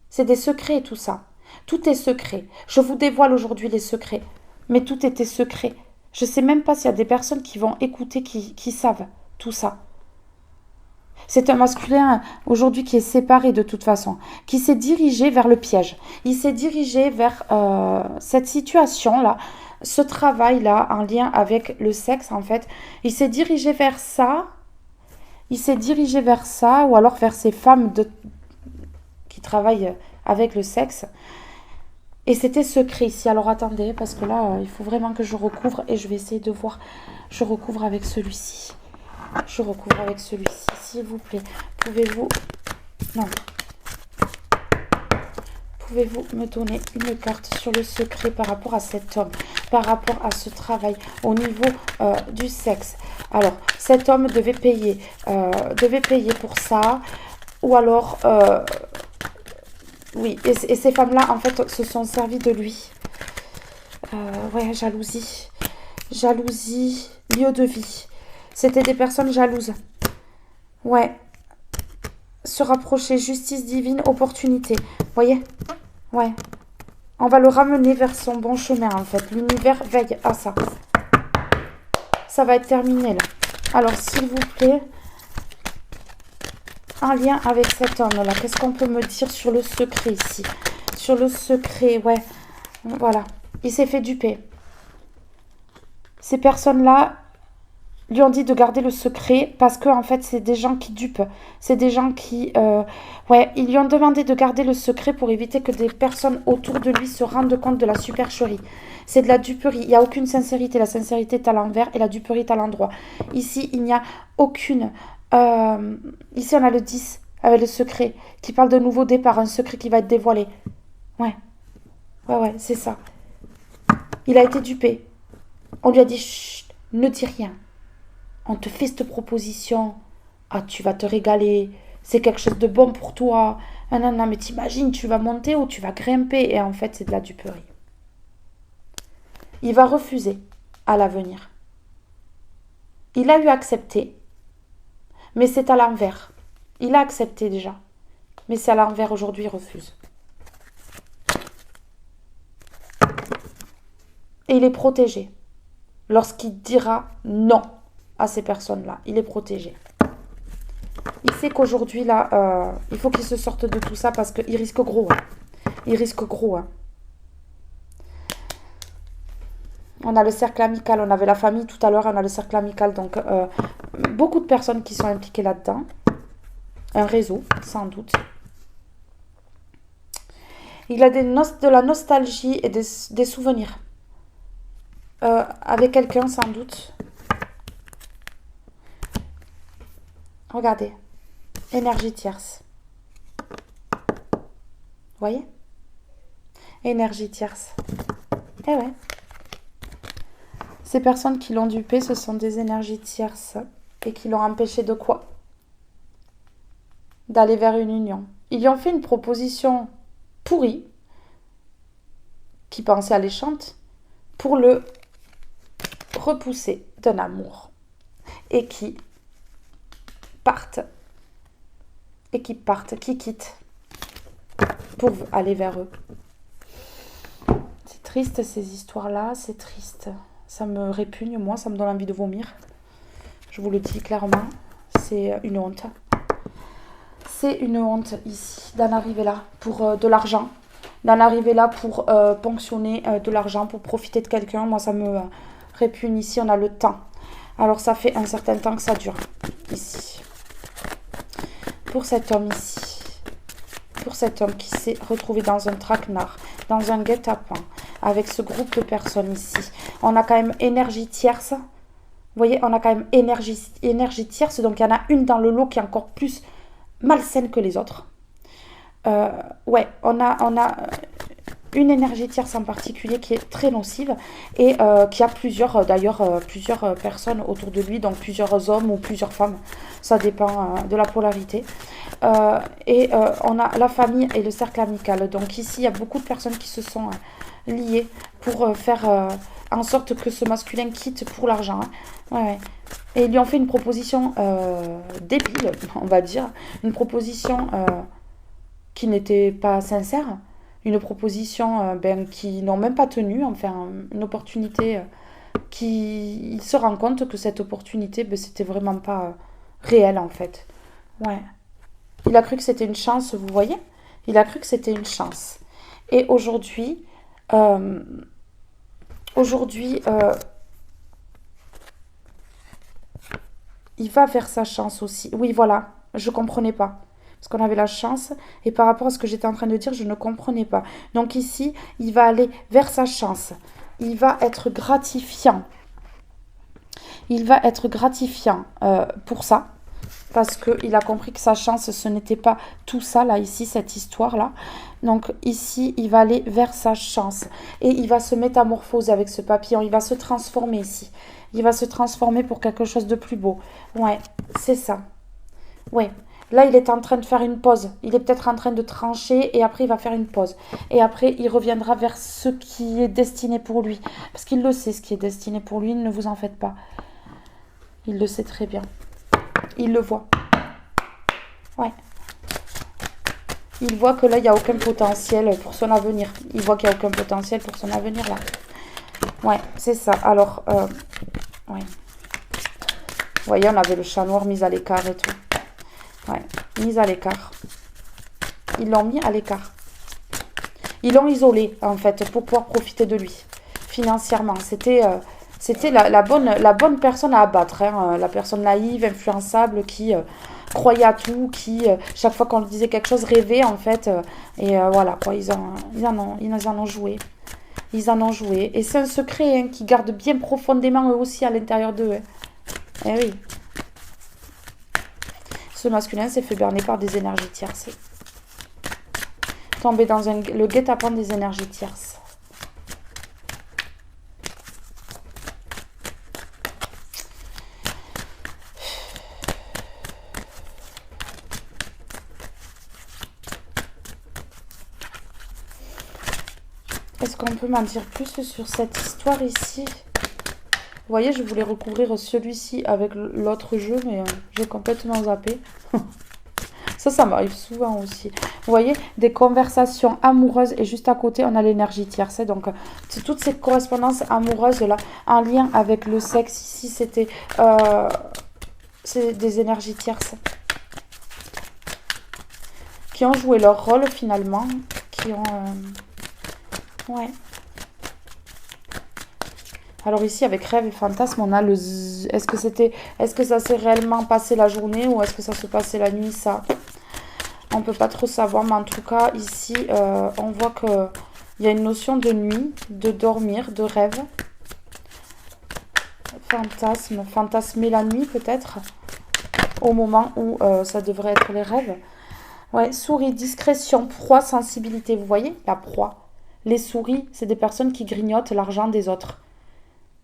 C'est des secrets, tout ça. Tout est secret. Je vous dévoile aujourd'hui les secrets. Mais tout était secret. Je ne sais même pas s'il y a des personnes qui vont écouter, qui savent tout ça. C'est un masculin aujourd'hui qui est séparé de toute façon, qui s'est dirigé vers le piège. Il s'est dirigé vers cette situation-là, ce travail-là en lien avec le sexe en fait. Il s'est dirigé vers ça. Ou alors vers ces femmes qui travaillent avec le sexe. Et c'était secret ici. Alors attendez, parce que là, il faut vraiment que je recouvre et je vais essayer de voir. Je recouvre avec celui-ci. Je recouvre avec celui-ci, s'il vous plaît. Pouvez-vous... Non. Pouvez-vous me donner une carte sur le secret par rapport à cet homme, par rapport à ce travail au niveau du sexe? Alors, cet homme devait payer pour ça, ou alors, oui, et ces femmes-là, en fait, se sont servies de lui. Ouais, jalousie, jalousie, lieu de vie. C'était des personnes jalouses. Ouais, se rapprocher, justice divine, opportunité. Voyez? Ouais. On va le ramener vers son bon chemin, en fait. L'univers veille à ça. Ça va être terminé, là. Alors, s'il vous plaît, en lien avec cet homme-là, qu'est-ce qu'on peut me dire sur le secret, ici? Sur le secret, ouais. Voilà. Il s'est fait duper. Ces personnes-là lui ont dit de garder le secret parce que en fait c'est des gens qui dupent, c'est des gens qui ouais, ils lui ont demandé de garder le secret pour éviter que des personnes autour de lui se rendent compte de la supercherie. C'est de la duperie, il n'y a aucune sincérité, la sincérité est à l'envers et la duperie est à l'endroit. Ici il n'y a aucune ici on a le 10 avec le secret qui parle de nouveau départ, un secret qui va être dévoilé. Ouais, ouais, c'est ça. Il a été dupé, on lui a dit chut, ne dis rien. On te fait cette proposition. Ah, tu vas te régaler. C'est quelque chose de bon pour toi. Ah non, non, mais t'imagines, tu vas monter ou tu vas grimper. Et en fait, c'est de la duperie. Il va refuser à l'avenir. Il a eu accepté. Mais c'est à l'envers. Il a accepté déjà. Mais c'est à l'envers aujourd'hui, il refuse. Et il est protégé. Lorsqu'il dira non à ces personnes-là. Il est protégé. Il sait qu'aujourd'hui, là, il faut qu'il se sorte de tout ça parce qu'il risque gros. Hein. Il risque gros. Hein. On a le cercle amical, on avait la famille tout à l'heure, on a le cercle amical. Donc, beaucoup de personnes qui sont impliquées là-dedans. Un réseau, sans doute. Il a de la nostalgie et des souvenirs. Avec quelqu'un, sans doute. Regardez, énergie tierce. Vous voyez? Énergie tierce. Eh ouais. Ces personnes qui l'ont dupé, ce sont des énergies tierces et qui l'ont empêché de quoi? D'aller vers une union. Ils lui ont fait une proposition pourrie, qui pensait alléchante, pour le repousser d'un amour. Et qui qui quittent pour aller vers eux. C'est triste ces histoires-là, c'est triste. Ça me répugne, moi, ça me donne envie de vomir. Je vous le dis clairement, c'est une honte. C'est une honte ici d'en arriver là pour de l'argent. D'en arriver là pour ponctionner de l'argent, pour profiter de quelqu'un. Moi, ça me répugne ici, on a le temps. Alors, ça fait un certain temps que ça dure ici. Pour cet homme ici, pour cet homme qui s'est retrouvé dans un traquenard, dans un guet-apens, avec ce groupe de personnes ici, on a quand même énergie tierce. Vous voyez, on a quand même énergie tierce, donc il y en a une dans le lot qui est encore plus malsaine que les autres. Ouais, on a une énergie tierce en particulier qui est très nocive et qui a plusieurs personnes autour de lui, donc plusieurs hommes ou plusieurs femmes, ça dépend de la polarité. On a la famille et le cercle amical, donc ici il y a beaucoup de personnes qui se sont liées pour faire en sorte que ce masculin quitte pour l'argent. Hein. Ouais. Et ils lui ont fait une proposition débile, on va dire, une proposition qui n'était pas sincère, une proposition qui n'ont même pas tenu, enfin une opportunité qui il se rend compte que cette opportunité c'était vraiment pas réel en fait. Ouais. Il a cru que c'était une chance, vous voyez? Il a cru que c'était une chance. Et aujourd'hui, il va vers sa chance aussi. Oui, voilà, je comprenais pas. Parce qu'on avait la chance, et par rapport à ce que j'étais en train de dire, je ne comprenais pas. Donc ici, il va aller vers sa chance. Il va être gratifiant. Il va être gratifiant pour ça. Parce qu'il a compris que sa chance, ce n'était pas tout ça, là, ici, cette histoire-là. Donc, ici, il va aller vers sa chance. Et il va se métamorphoser avec ce papillon. Il va se transformer ici. Il va se transformer pour quelque chose de plus beau. Ouais, c'est ça. Ouais. Là, il est en train de faire une pause. Il est peut-être en train de trancher et après, il va faire une pause. Et après, il reviendra vers ce qui est destiné pour lui. Parce qu'il le sait, ce qui est destiné pour lui. Ne vous en faites pas. Il le sait très bien. Il le voit. Ouais. Il voit que là, il n'y a aucun potentiel pour son avenir. Il voit qu'il n'y a aucun potentiel pour son avenir, là. Ouais, c'est ça. Alors, ouais. Vous voyez, on avait le chat noir mis à l'écart et tout. Ouais, mis à l'écart. Ils l'ont mis à l'écart. Ils l'ont isolé, en fait, pour pouvoir profiter de lui, financièrement. C'était la bonne personne à abattre, hein, la personne naïve, influençable, qui croyait à tout, qui, chaque fois qu'on lui disait quelque chose, rêvait, en fait. Voilà, quoi, ils en ont joué. Ils en ont joué. Et c'est un secret, hein, qu'ils gardent bien profondément, eux aussi, à l'intérieur d'eux. Hein. Eh oui. Ce masculin s'est fait berner par des énergies tierces. Tombé dans le guet-apens des énergies tierces. Est-ce qu'on peut m'en dire plus sur cette histoire ici? Vous voyez, je voulais recouvrir celui-ci avec l'autre jeu, mais j'ai complètement zappé. Ça m'arrive souvent aussi. Vous voyez, des conversations amoureuses et juste à côté, on a l'énergie tierce. Donc, c'est toutes ces correspondances amoureuses là, en lien avec le sexe. Ici, c'est des énergies tierces qui ont joué leur rôle finalement, qui ont... ouais. Alors ici, avec rêve et fantasme, on a le zzz. Est-ce que ça s'est réellement passé la journée ou est-ce que ça se passait la nuit, ça? On peut pas trop savoir, mais en tout cas, ici, on voit qu'il y a une notion de nuit, de dormir, de rêve. Fantasme, fantasmer la nuit peut-être, au moment où ça devrait être les rêves. Ouais, souris, discrétion, proie, sensibilité. Vous voyez, la proie. Les souris, c'est des personnes qui grignotent l'argent des autres,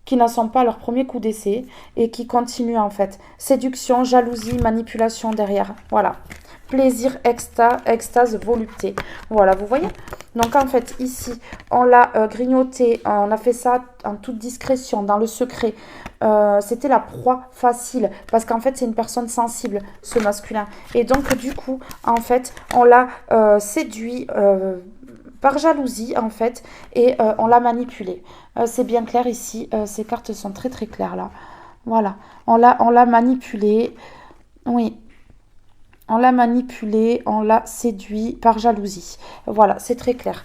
qui n'en sont pas à leur premier coup d'essai et qui continuent en fait. Séduction, jalousie, manipulation derrière. Voilà. Plaisir, extase, volupté. Voilà, vous voyez? Donc en fait, ici, on l'a grignoté, on a fait ça en toute discrétion, dans le secret. C'était la proie facile, parce qu'en fait, c'est une personne sensible, ce masculin. Et donc, du coup, en fait, on l'a séduit par jalousie, en fait, et on l'a manipulé. C'est bien clair ici, ces cartes sont très très claires là. Voilà, on l'a manipulé, oui. On l'a manipulé, on l'a séduit par jalousie. Voilà, c'est très clair.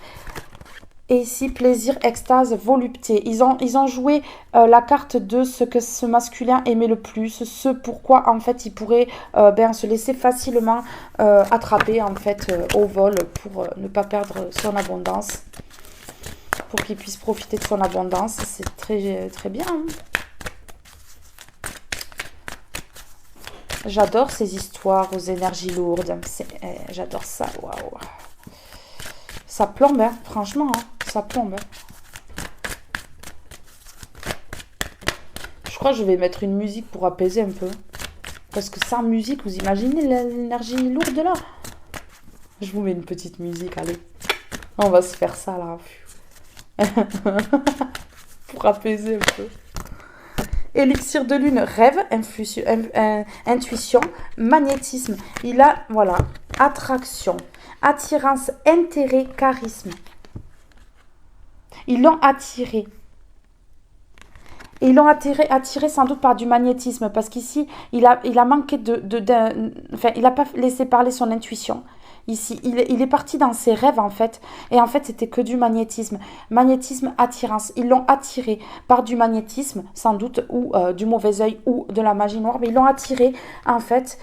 Et ici, plaisir, extase, volupté. Ils ont joué la carte de ce que ce masculin aimait le plus, ce pourquoi en fait il pourrait se laisser facilement attraper en fait au vol pour ne pas perdre son abondance, pour qu'il puisse profiter de son abondance. C'est très, très bien. Hein. J'adore ces histoires aux énergies lourdes. J'adore ça. Waouh. Ça plombe, hein, franchement. Hein, ça plombe. Je crois que je vais mettre une musique pour apaiser un peu. Parce que sans musique, vous imaginez l'énergie lourde là? Je vous mets une petite musique, allez. On va se faire ça là. Pour apaiser un peu. Élixir de lune, rêve, intuition, magnétisme. Il a, voilà, attraction, attirance, intérêt, charisme. Ils l'ont attiré. Et ils l'ont attiré sans doute par du magnétisme. Parce qu'ici, il a manqué enfin, il n'a pas laissé parler son intuition. Ici, il est parti dans ses rêves en fait, et en fait c'était que du magnétisme, attirance, ils l'ont attiré par du magnétisme sans doute, ou du mauvais œil, ou de la magie noire, mais ils l'ont attiré en fait,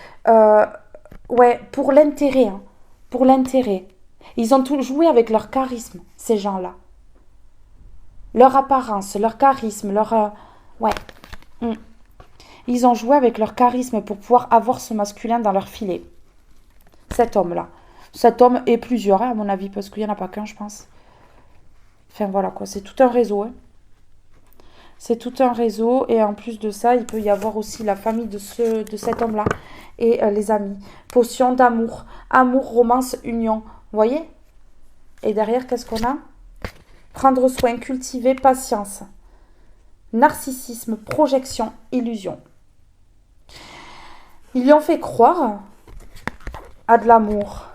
ouais, pour l'intérêt, hein, pour l'intérêt. Ils ont tout joué avec leur charisme, ces gens-là, leur apparence, leur charisme, leur, ouais, Ils ont joué avec leur charisme pour pouvoir avoir ce masculin dans leur filet. Cet homme-là. Cet homme et plusieurs, hein, à mon avis, parce qu'il n'y en a pas qu'un, je pense. Enfin, voilà, quoi. C'est tout un réseau, hein. C'est tout un réseau. Et en plus de ça, il peut y avoir aussi la famille de cet homme-là. Et les amis. Potion d'amour. Amour, romance, union. Vous voyez? Et derrière, qu'est-ce qu'on a? Prendre soin, cultiver, patience. Narcissisme, projection, illusion. Ils lui ont fait croire à de l'amour.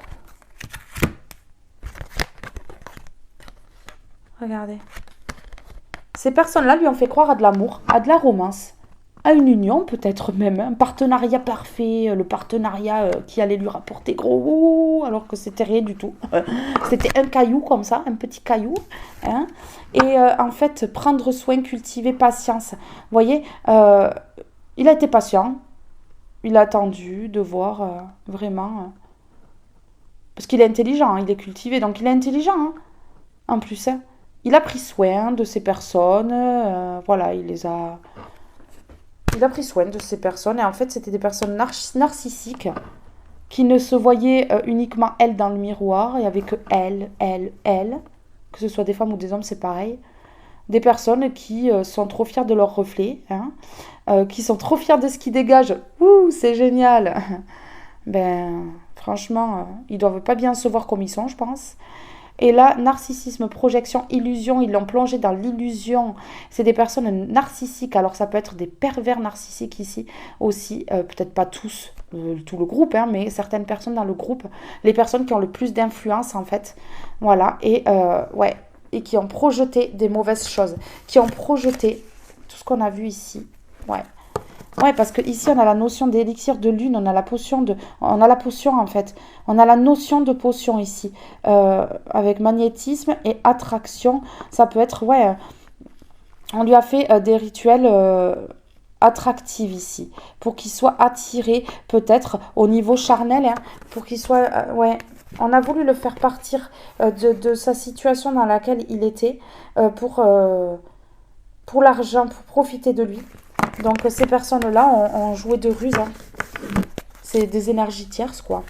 Regardez. Ces personnes-là lui ont fait croire à de l'amour, à de la romance, à une union peut-être même, un partenariat parfait, le partenariat qui allait lui rapporter gros, alors que c'était rien du tout. C'était un caillou comme ça, un petit caillou. Hein. Et en fait, prendre soin, cultiver patience. Vous voyez, il a été patient, il a attendu de voir vraiment... parce qu'il est intelligent, il est cultivé, donc il est intelligent, hein, en plus. Hein. Il a pris soin de ces personnes, voilà, il a pris soin de ces personnes, et en fait, c'était des personnes narcissiques qui ne se voyaient uniquement elles dans le miroir, il n'y avait que elles, que ce soit des femmes ou des hommes, c'est pareil. Des personnes qui sont trop fières de leur reflet, hein, qui sont trop fières de ce qu'ils dégagent. Ouh, c'est génial. Ben, franchement, ils doivent pas bien se voir comme ils sont, je pense. Et là, narcissisme, projection, illusion, ils l'ont plongé dans l'illusion. C'est des personnes narcissiques, alors ça peut être des pervers narcissiques ici aussi, peut-être pas tous, tout le groupe, hein, mais certaines personnes dans le groupe, les personnes qui ont le plus d'influence en fait, voilà, et ouais, et qui ont projeté des mauvaises choses, qui ont projeté tout ce qu'on a vu ici, ouais. Ouais, parce que ici on a la notion d'élixir de lune, on a la potion en fait, on a la notion de potion ici, avec magnétisme et attraction. Ça peut être, ouais, on lui a fait des rituels attractifs ici, pour qu'il soit attiré peut-être au niveau charnel, hein, pour qu'il soit, ouais. On a voulu le faire partir de sa situation dans laquelle il était pour l'argent, pour profiter de lui. Donc ces personnes-là ont joué de ruse. Hein. C'est des énergies tierces, quoi.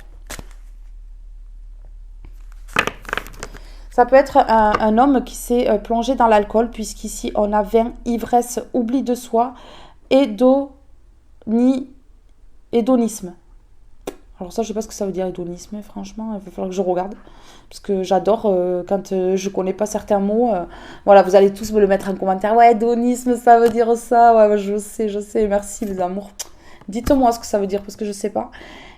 Ça peut être un homme qui s'est plongé dans l'alcool, puisqu'ici on a vin, ivresse, oubli de soi, hédonisme. Alors ça, je sais pas ce que ça veut dire, hédonisme, franchement, il va falloir que je regarde. Parce que j'adore quand je connais pas certains mots. Voilà, vous allez tous me le mettre en commentaire. Ouais, hédonisme, ça veut dire ça. Ouais, je sais, merci les amours. Dites-moi ce que ça veut dire, parce que je sais pas.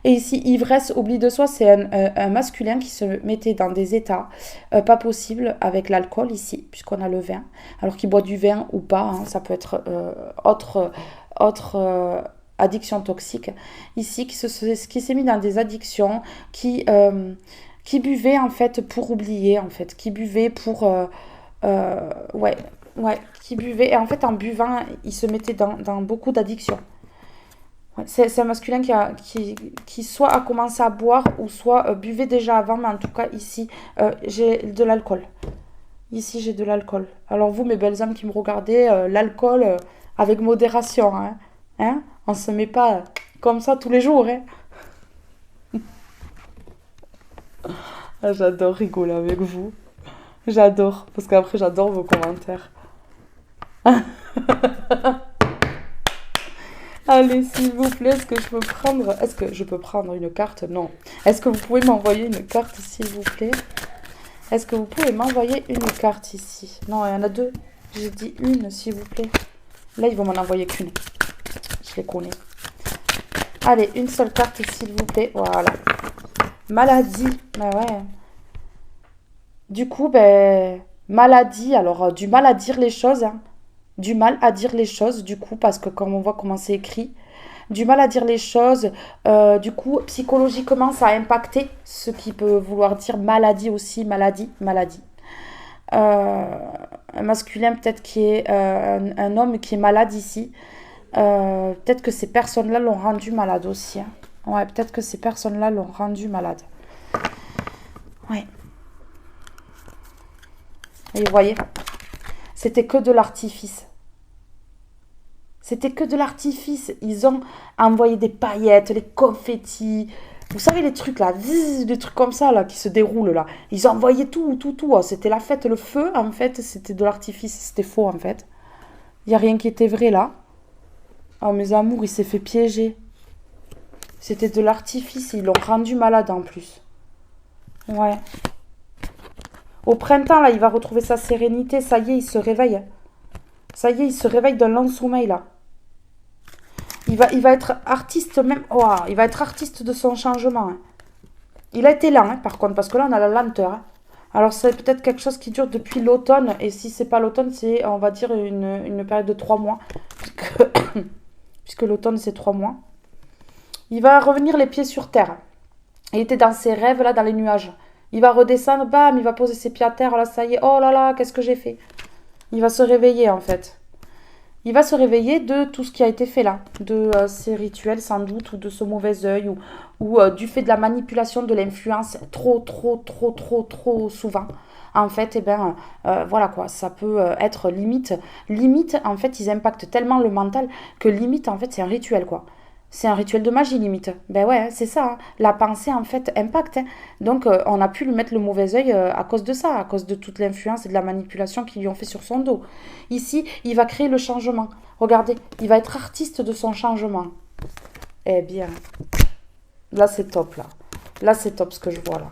Et ici, ivresse, oubli de soi, c'est un masculin qui se mettait dans des états pas possibles avec l'alcool ici, puisqu'on a le vin. Alors qu'il boit du vin ou pas, hein, ça peut être autre addiction toxique. Ici, qui s'est mis dans des addictions, qui buvait en fait pour oublier, en fait, qui buvait pour... ouais, qui buvait. Et en fait, en buvant, il se mettait dans beaucoup d'addictions. Ouais, c'est un masculin qui soit a commencé à boire ou soit buvait déjà avant, mais en tout cas ici, j'ai de l'alcool. Ici, j'ai de l'alcool. Alors vous, mes belles âmes qui me regardez, l'alcool avec modération, hein, hein. On se met pas comme ça tous les jours, hein. Ah, j'adore rigoler avec vous. J'adore, parce qu'après j'adore vos commentaires. Allez, s'il vous plaît, est-ce que je peux prendre une carte? Non. Est-ce que vous pouvez m'envoyer une carte, s'il vous plaît? Est-ce que vous pouvez m'envoyer une carte ici? Non, il y en a deux. J'ai dit une, s'il vous plaît. Là, ils vont m'en envoyer qu'une. Je les connais. Allez, une seule carte, s'il vous plaît. Voilà. Maladie. Bah ouais. Du coup, ben, maladie. Alors, du mal à dire les choses, hein. Du mal à dire les choses, du coup, parce que comme on voit comment c'est écrit, du mal à dire les choses, du coup, psychologiquement, ça a impacté, ce qui peut vouloir dire maladie aussi, maladie. Un masculin, peut-être qui est un homme qui est malade ici, peut-être que ces personnes-là l'ont rendu malade aussi. Hein. Ouais, peut-être que ces personnes-là l'ont rendu malade. Ouais. Et vous voyez, c'était que de l'artifice. C'était que de l'artifice. Ils ont envoyé des paillettes, les confettis. Vous savez, les trucs là, des trucs comme ça là, qui se déroulent là. Ils ont envoyé tout, tout, tout. C'était la fête, le feu, en fait, c'était de l'artifice. C'était faux, en fait. Il n'y a rien qui était vrai là. Oh, mes amours, il s'est fait piéger. C'était de l'artifice. Ils l'ont rendu malade en plus. Ouais. Au printemps, là, il va retrouver sa sérénité. Ça y est, il se réveille. Ça y est, il se réveille d'un long sommeil, là. Il va être artiste même. Oh, il va être artiste de son changement. Hein. Il a été lent, hein, par contre, parce que là, on a la lenteur. Hein. Alors, c'est peut-être quelque chose qui dure depuis l'automne. Et si c'est pas l'automne, c'est, on va dire, une période de 3 mois. Puisque l'automne, c'est 3 mois. Il va revenir les pieds sur terre. Il était dans ses rêves, là, dans les nuages. Il va redescendre, bam, il va poser ses pieds à terre. Là, ça y est, oh là là, qu'est-ce que j'ai fait? Il va se réveiller, en fait. Il va se réveiller de tout ce qui a été fait là, de ces rituels sans doute, ou de ce mauvais œil, ou du fait de la manipulation, de l'influence trop souvent. En fait, eh ben, voilà quoi, ça peut être limite. Limite, en fait, ils impactent tellement le mental que limite, en fait, c'est un rituel quoi. C'est un rituel de magie limite. Ben ouais, c'est ça. Hein. La pensée, en fait, impacte. Hein. Donc, on a pu lui mettre le mauvais œil à cause de ça, à cause de toute l'influence et de la manipulation qu'ils lui ont fait sur son dos. Ici, il va créer le changement. Regardez, il va être artiste de son changement. Eh bien, là, c'est top, là. Là, c'est top ce que je vois, là.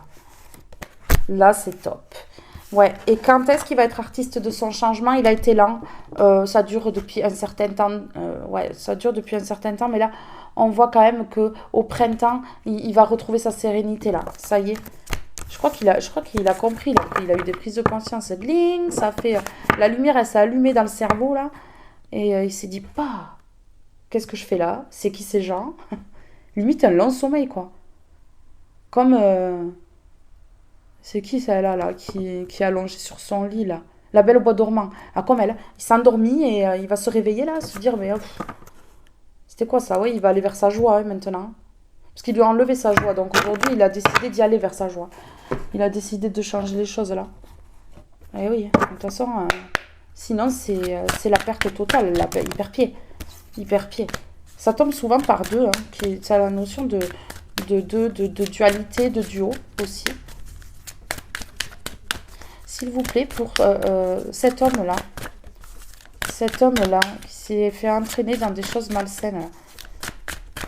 Là, c'est top. Ouais, et quand est-ce qu'il va être artiste de son changement? Il a été lent, ça dure depuis un certain temps, ouais, ça dure depuis un certain temps, mais là, on voit quand même que au printemps, il va retrouver sa sérénité, là, ça y est. Je crois qu'il a compris, là, il a eu des prises de conscience, gling, ça fait, la lumière, elle s'est allumée dans le cerveau, là, et il s'est dit, bah, qu'est-ce que je fais là? C'est qui ces gens? Limite un long sommeil, quoi. Comme... c'est qui celle-là là, qui est allongée sur son lit là? La belle au bois dormant. Ah, comme elle. Il s'est endormi et il va se réveiller là, se dire, mais c'était quoi ça? Oui, il va aller vers sa joie hein, maintenant. Parce qu'il lui a enlevé sa joie. Donc aujourd'hui, il a décidé d'y aller vers sa joie. Il a décidé de changer les choses là. Et oui, de toute façon, sinon c'est la perte totale, la hyper pied. Hyper pied. Ça tombe souvent par deux, hein, ça a la notion de dualité, de duo aussi. S'il vous plaît, pour cet homme-là qui s'est fait entraîner dans des choses malsaines là,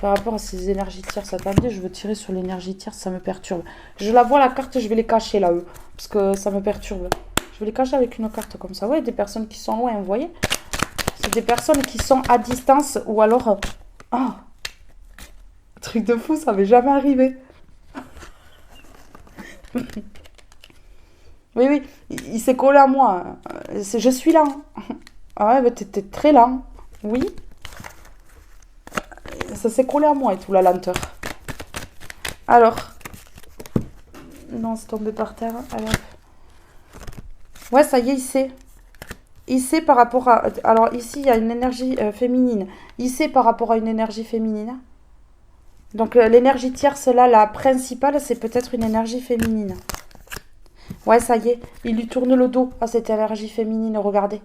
par rapport à ses énergies tierces. Attendez, je veux tirer sur l'énergie tierce, ça me perturbe. Je la vois la carte, je vais les cacher là, eux, parce que ça me perturbe. Je vais les cacher avec une carte comme ça. Ouais, des personnes qui sont loin, vous voyez? C'est des personnes qui sont à distance ou alors... Ah, truc de fou, ça m'est jamais arrivé. Oui, oui, il s'est collé à moi. Je suis lent. Ah ouais, mais t'étais très lent. Oui. Ça s'est collé à moi et tout, la lenteur. Alors. Non, c'est tombé par terre. Alors. Ouais, ça y est, il sait. Il sait par rapport à... Alors ici, il y a une énergie féminine. Il sait par rapport à une énergie féminine. Donc l'énergie tierce, là, la principale, c'est peut-être une énergie féminine. Ouais, ça y est, il lui tourne le dos à cette énergie féminine, regardez.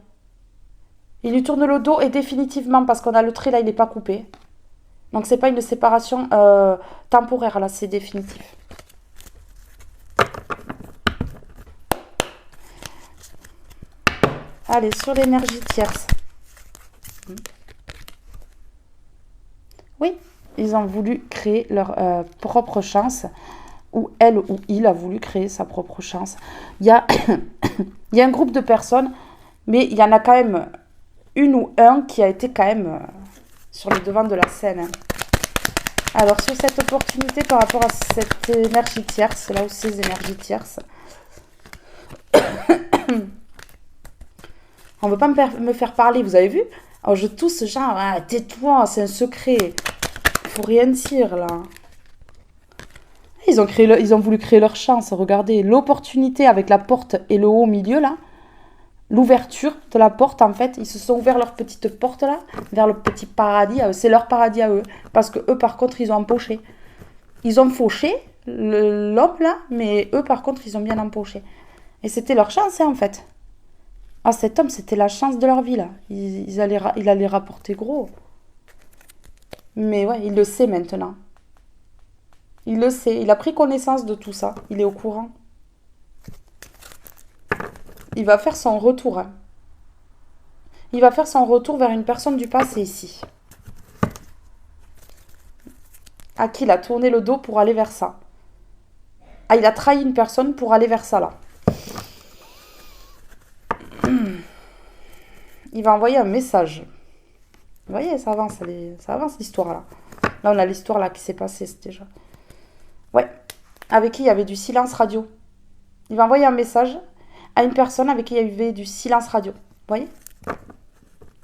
Il lui tourne le dos et définitivement, parce qu'on a le trait là, il n'est pas coupé. Donc c'est pas une séparation temporaire là, c'est définitif. Allez, sur l'énergie tierce. Oui, ils ont voulu créer leur propre chance. Ou elle ou il a voulu créer sa propre chance. Il y a, il y a un groupe de personnes, mais il y en a quand même une ou un qui a été quand même sur le devant de la scène. Alors, sur cette opportunité par rapport à cette énergie tierce, là où ces énergies tierces, on ne veut pas me faire parler, vous avez vu? Alors, je tousse genre, ah, tais-toi, c'est un secret. Il faut rien dire, là. Ils ont voulu créer leur chance. Regardez, l'opportunité avec la porte et le haut au milieu, là. L'ouverture de la porte, en fait. Ils se sont ouverts leur petite porte, là, vers le petit paradis. C'est leur paradis à eux. Parce que eux, par contre, ils ont empoché. Ils ont fauché l'homme, là, mais eux, par contre, ils ont bien empoché. Et c'était leur chance, hein, en fait. Ah, cet homme, c'était la chance de leur vie, là. Il allait rapporter gros. Mais ouais, il le sait maintenant. Il le sait. Il a pris connaissance de tout ça. Il est au courant. Il va faire son retour, hein. Il va faire son retour vers une personne du passé ici. À qui il a tourné le dos pour aller vers ça. Ah, il a trahi une personne pour aller vers ça, là. Il va envoyer un message. Vous voyez, ça avance l'histoire, là. Là, on a l'histoire, là, qui s'est passée, c'est déjà. Ouais. Avec qui il y avait du silence radio. Il va envoyer un message à une personne avec qui il y avait du silence radio. Vous voyez?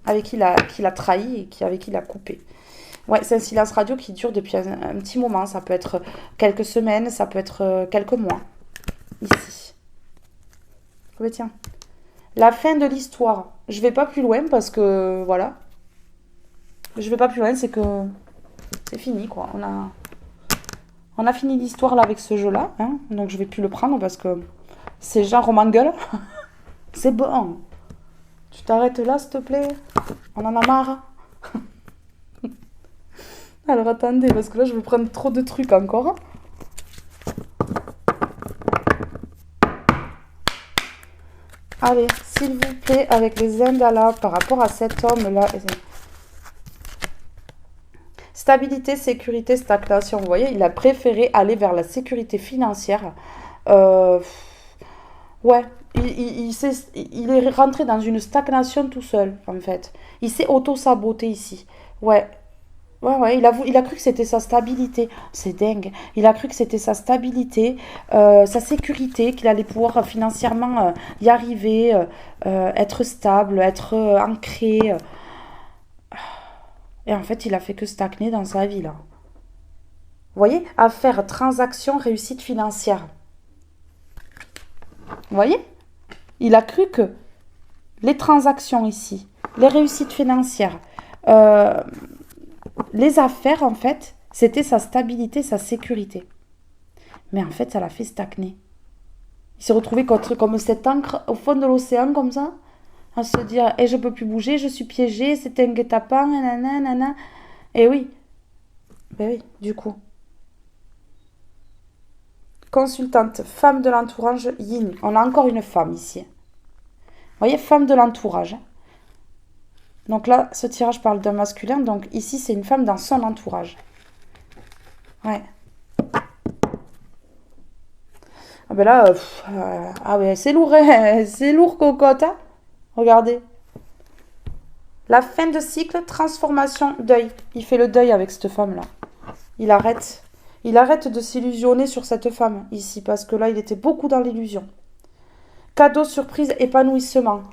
Avec qui il a trahi et avec qui il a coupé. Ouais, c'est un silence radio qui dure depuis un petit moment. Ça peut être quelques semaines, ça peut être quelques mois. Ici. Ouais, tiens. La fin de l'histoire. Je vais pas plus loin parce que, voilà. Je vais pas plus loin, c'est que c'est fini, quoi. On a fini l'histoire, là, avec ce jeu-là. Hein, donc, je vais plus le prendre parce que c'est genre on m'engueule. C'est bon. Tu t'arrêtes là, s'il te plaît? On en a marre. Alors attendez, parce que là je vais prendre trop de trucs encore. Allez, s'il vous plaît, avec les Indala par rapport à cet homme-là. Stabilité, sécurité, stagnation. Vous voyez, il a préféré aller vers la sécurité financière. Euh, ouais, il est rentré dans une stagnation tout seul, en fait. Il s'est auto-saboté ici. Ouais, ouais, il a cru que c'était sa stabilité. C'est dingue. Il a cru que c'était sa stabilité, sa sécurité, qu'il allait pouvoir financièrement y arriver, être stable, être ancré. Et en fait, il a fait que stagner dans sa vie, là. Vous voyez? Affaire, transaction, réussite financière. Vous voyez? Il a cru que les transactions ici, les réussites financières, euh, les affaires, en fait, c'était sa stabilité, sa sécurité. Mais en fait, ça l'a fait stagner. Il s'est retrouvé comme cette encre au fond de l'océan, comme ça, à se dire, je peux plus bouger, je suis piégé, c'est un guet-apens, nanana, nanana. Et oui, ben oui, du coup. Consultante, femme de l'entourage, yin. On a encore une femme ici. Vous voyez, femme de l'entourage. Donc là, ce tirage parle d'un masculin, donc ici, c'est une femme dans son entourage. Ouais. Ah ben là, ah ben c'est lourd, hein, c'est lourd, cocotte, hein. Regardez. La fin de cycle, transformation, deuil. Il fait le deuil avec cette femme-là. Il arrête. Il arrête de s'illusionner sur cette femme, ici, parce que là, il était beaucoup dans l'illusion. Cadeau, surprise, épanouissement.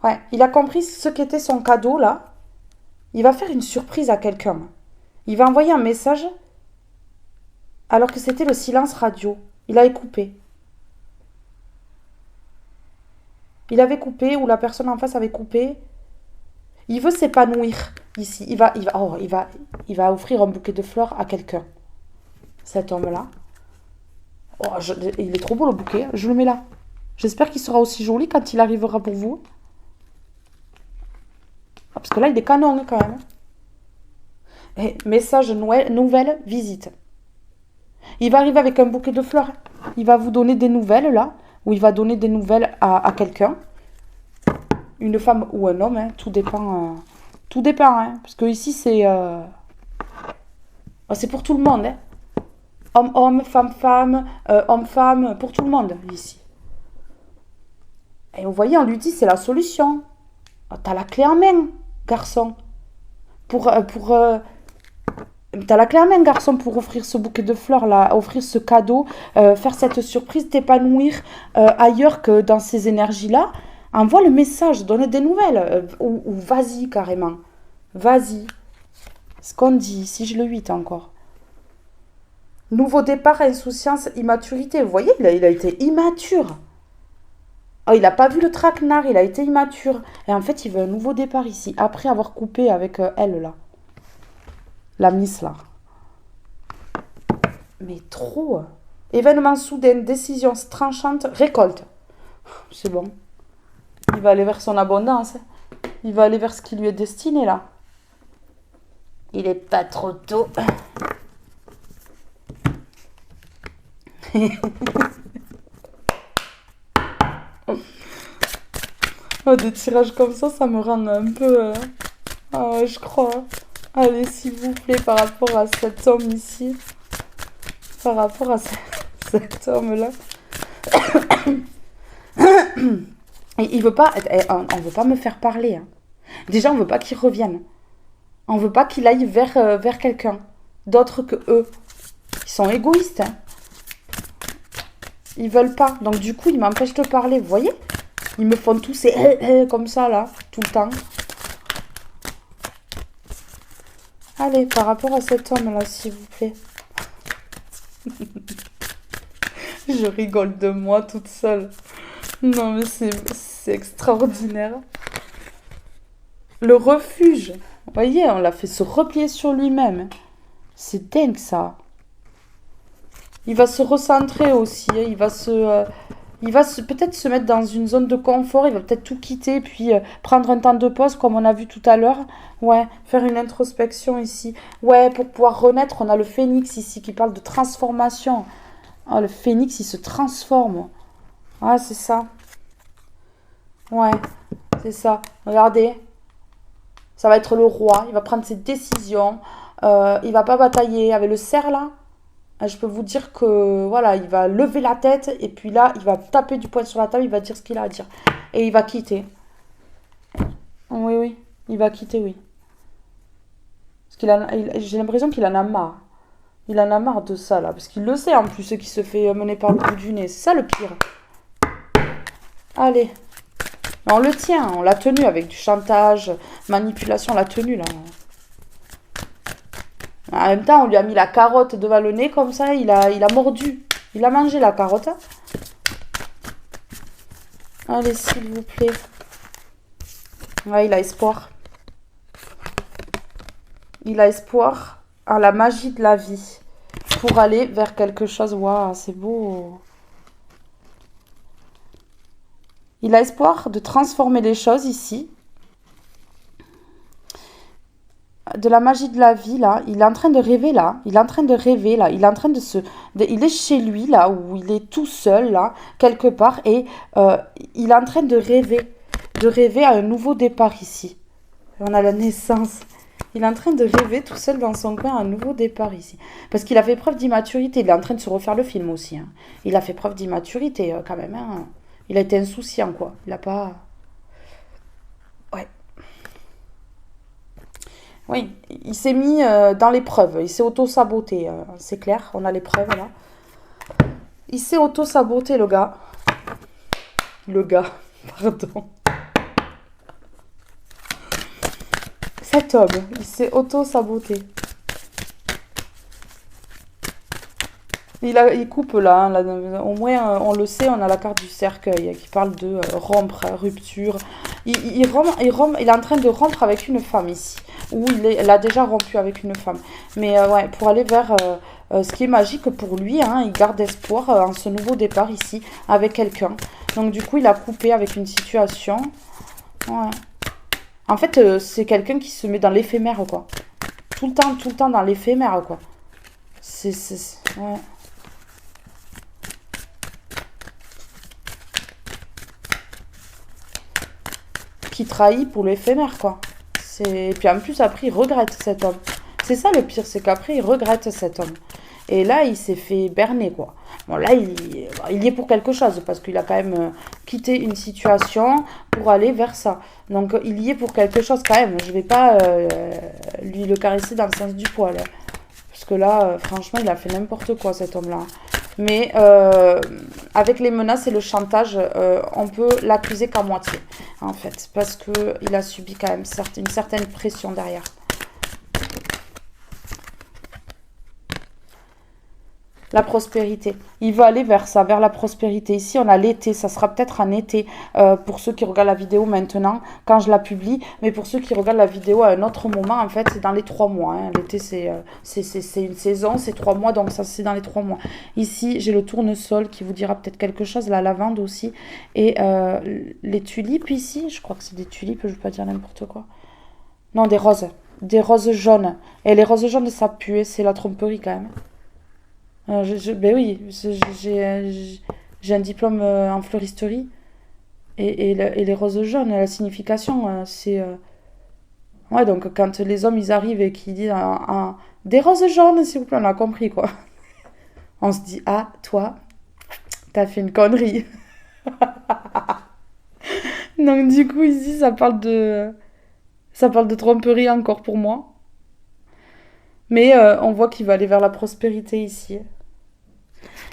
Ouais, il a compris ce qu'était son cadeau, là. Il va faire une surprise à quelqu'un. Il va envoyer un message alors que c'était le silence radio. Il avait coupé. Il avait coupé ou la personne en face avait coupé. Il veut s'épanouir ici. Il va offrir un bouquet de fleurs à quelqu'un. Cet homme-là. Il est trop beau le bouquet. Je le mets là. J'espère qu'il sera aussi joli quand il arrivera pour vous. Ah, parce que là, il est canon quand même. Et message nouvelle visite. Il va arriver avec un bouquet de fleurs. Il va vous donner des nouvelles là. Ou il va donner des nouvelles à quelqu'un. Une femme ou un homme. Hein, tout dépend. Tout dépend. Hein, parce que ici, c'est pour tout le monde. Hein. Homme, femme, homme-femme. Pour tout le monde ici. Et vous voyez, on lui dit c'est la solution. T'as la clé en main, garçon. T'as la clé en main, garçon, pour offrir ce bouquet de fleurs là, offrir ce cadeau, faire cette surprise, t'épanouir ailleurs que dans ces énergies-là. Envoie le message, donne des nouvelles. Ou vas-y carrément. Vas-y. Ce qu'on dit, si je le 8 encore. Nouveau départ, insouciance, immaturité. Vous voyez, il a été immature. Oh, il n'a pas vu le traquenard, il a été immature. Et en fait, il veut un nouveau départ ici, après avoir coupé avec elle, là. La miss, là. Mais trop. Événement soudain, décision tranchante, récolte. C'est bon. Il va aller vers son abondance. Il va aller vers ce qui lui est destiné, là. Il est pas trop tôt. Oh, des tirages comme ça me rend un peu... Ah ouais, je crois. Allez, s'il vous plaît, par rapport à cet homme ici. Par rapport à cet homme-là. Il veut pas... On veut pas me faire parler. Hein. Déjà, on veut pas qu'il revienne. On veut pas qu'il aille vers quelqu'un d'autre que eux. Ils sont égoïstes. Hein. Ils veulent pas. Donc, du coup, ils m'empêchent de parler. Vous voyez? Ils me font tous ces comme ça, là, tout le temps. Allez, par rapport à cet homme-là, s'il vous plaît. Je rigole de moi toute seule. Non, mais c'est extraordinaire. Le refuge. Vous voyez, on l'a fait se replier sur lui-même. C'est dingue, ça. Il va se recentrer aussi. Il va peut-être se mettre dans une zone de confort. Il va peut-être tout quitter, puis prendre un temps de pause, comme on a vu tout à l'heure. Ouais, faire une introspection ici. Ouais, pour pouvoir renaître, on a le phénix ici qui parle de transformation. Oh, le phénix, il se transforme. Ah, c'est ça. Ouais, c'est ça. Regardez. Ça va être le roi. Il va prendre ses décisions. Il va pas batailler. Avec le cerf, là, je peux vous dire que, voilà, il va lever la tête. Et puis là, il va taper du poing sur la table. Il va dire ce qu'il a à dire. Et il va quitter. Oui, oui. Il va quitter, oui. Parce j'ai l'impression qu'il en a marre. Il en a marre de ça, là. Parce qu'il le sait, en plus, ce qui se fait mener par le bout du nez. C'est ça, le pire. Allez. On le tient. On l'a tenu avec du chantage, manipulation. On l'a tenu, là. En même temps, on lui a mis la carotte devant le nez, comme ça. Il a mordu. Il a mangé la carotte. Allez, s'il vous plaît. Ouais, il a espoir. Il a espoir à la magie de la vie pour aller vers quelque chose. Waouh, c'est beau. Il a espoir de transformer les choses ici. De la magie de la vie, là. Il est en train de rêver, là. Il est en train de rêver, là. Il est en train de se... il est chez lui, là, où il est tout seul, là, quelque part. Et il est en train de rêver. De rêver à un nouveau départ ici. On a la naissance. Il est en train de rêver tout seul dans son coin à un nouveau départ ici. Parce qu'il a fait preuve d'immaturité. Il est en train de se refaire le film aussi. Hein. Il a fait preuve d'immaturité, quand même. Hein. Il a été insouciant, quoi. Il n'a pas... Ouais. Oui, il s'est mis dans l'épreuve. Il s'est auto-saboté. C'est clair, on a l'épreuve, là. Il s'est auto-saboté, le gars. Le gars, pardon. Cet homme, il s'est auto-saboté. Il coupe là, hein, là, au moins on le sait, on a la carte du cercueil qui parle de rompre, rupture. Il est en train de rompre avec une femme ici, ou il a déjà rompu avec une femme. Mais ouais, pour aller vers ce qui est magique pour lui, hein, il garde espoir en ce nouveau départ ici avec quelqu'un. Donc du coup, il a coupé avec une situation. Ouais. En fait, c'est quelqu'un qui se met dans l'éphémère, quoi. Tout le temps dans l'éphémère, quoi. Ouais. Qui trahit pour l'éphémère, quoi. Et puis en plus, après, il regrette cet homme. C'est ça le pire, c'est qu'après, il regrette cet homme. Et là, il s'est fait berner, quoi. Bon, là, il y est pour quelque chose, parce qu'il a quand même quitté une situation pour aller vers ça. Donc, il y est pour quelque chose quand même. Je vais pas lui le caresser dans le sens du poil. Parce que là, franchement, il a fait n'importe quoi, cet homme-là. Mais avec les menaces et le chantage, on peut l'accuser qu'à moitié, en fait. Parce qu'il a subi quand même une certaine pression derrière. La prospérité. Il veut aller vers ça, vers la prospérité. Ici, on a l'été. Ça sera peut-être un été pour ceux qui regardent la vidéo maintenant, quand je la publie. Mais pour ceux qui regardent la vidéo à un autre moment, en fait, c'est dans les 3 mois. Hein. L'été, c'est une saison, c'est 3 mois, donc ça, c'est dans les 3 mois. Ici, j'ai le tournesol qui vous dira peut-être quelque chose, la lavande aussi. Et les tulipes ici, je crois que c'est des tulipes, je ne veux pas dire n'importe quoi. Non, des roses. Des roses jaunes. Et les roses jaunes, ça pue, c'est la tromperie quand même. Ben oui, j'ai un diplôme en fleuristerie et les roses jaunes, la signification, c'est... Ouais, donc quand les hommes, ils arrivent et qu'ils disent des roses jaunes, s'il vous plaît, on a compris, quoi. On se dit, ah, toi, t'as fait une connerie. Donc du coup, ici, ça parle de tromperie encore pour moi. Mais on voit qu'il va aller vers la prospérité ici.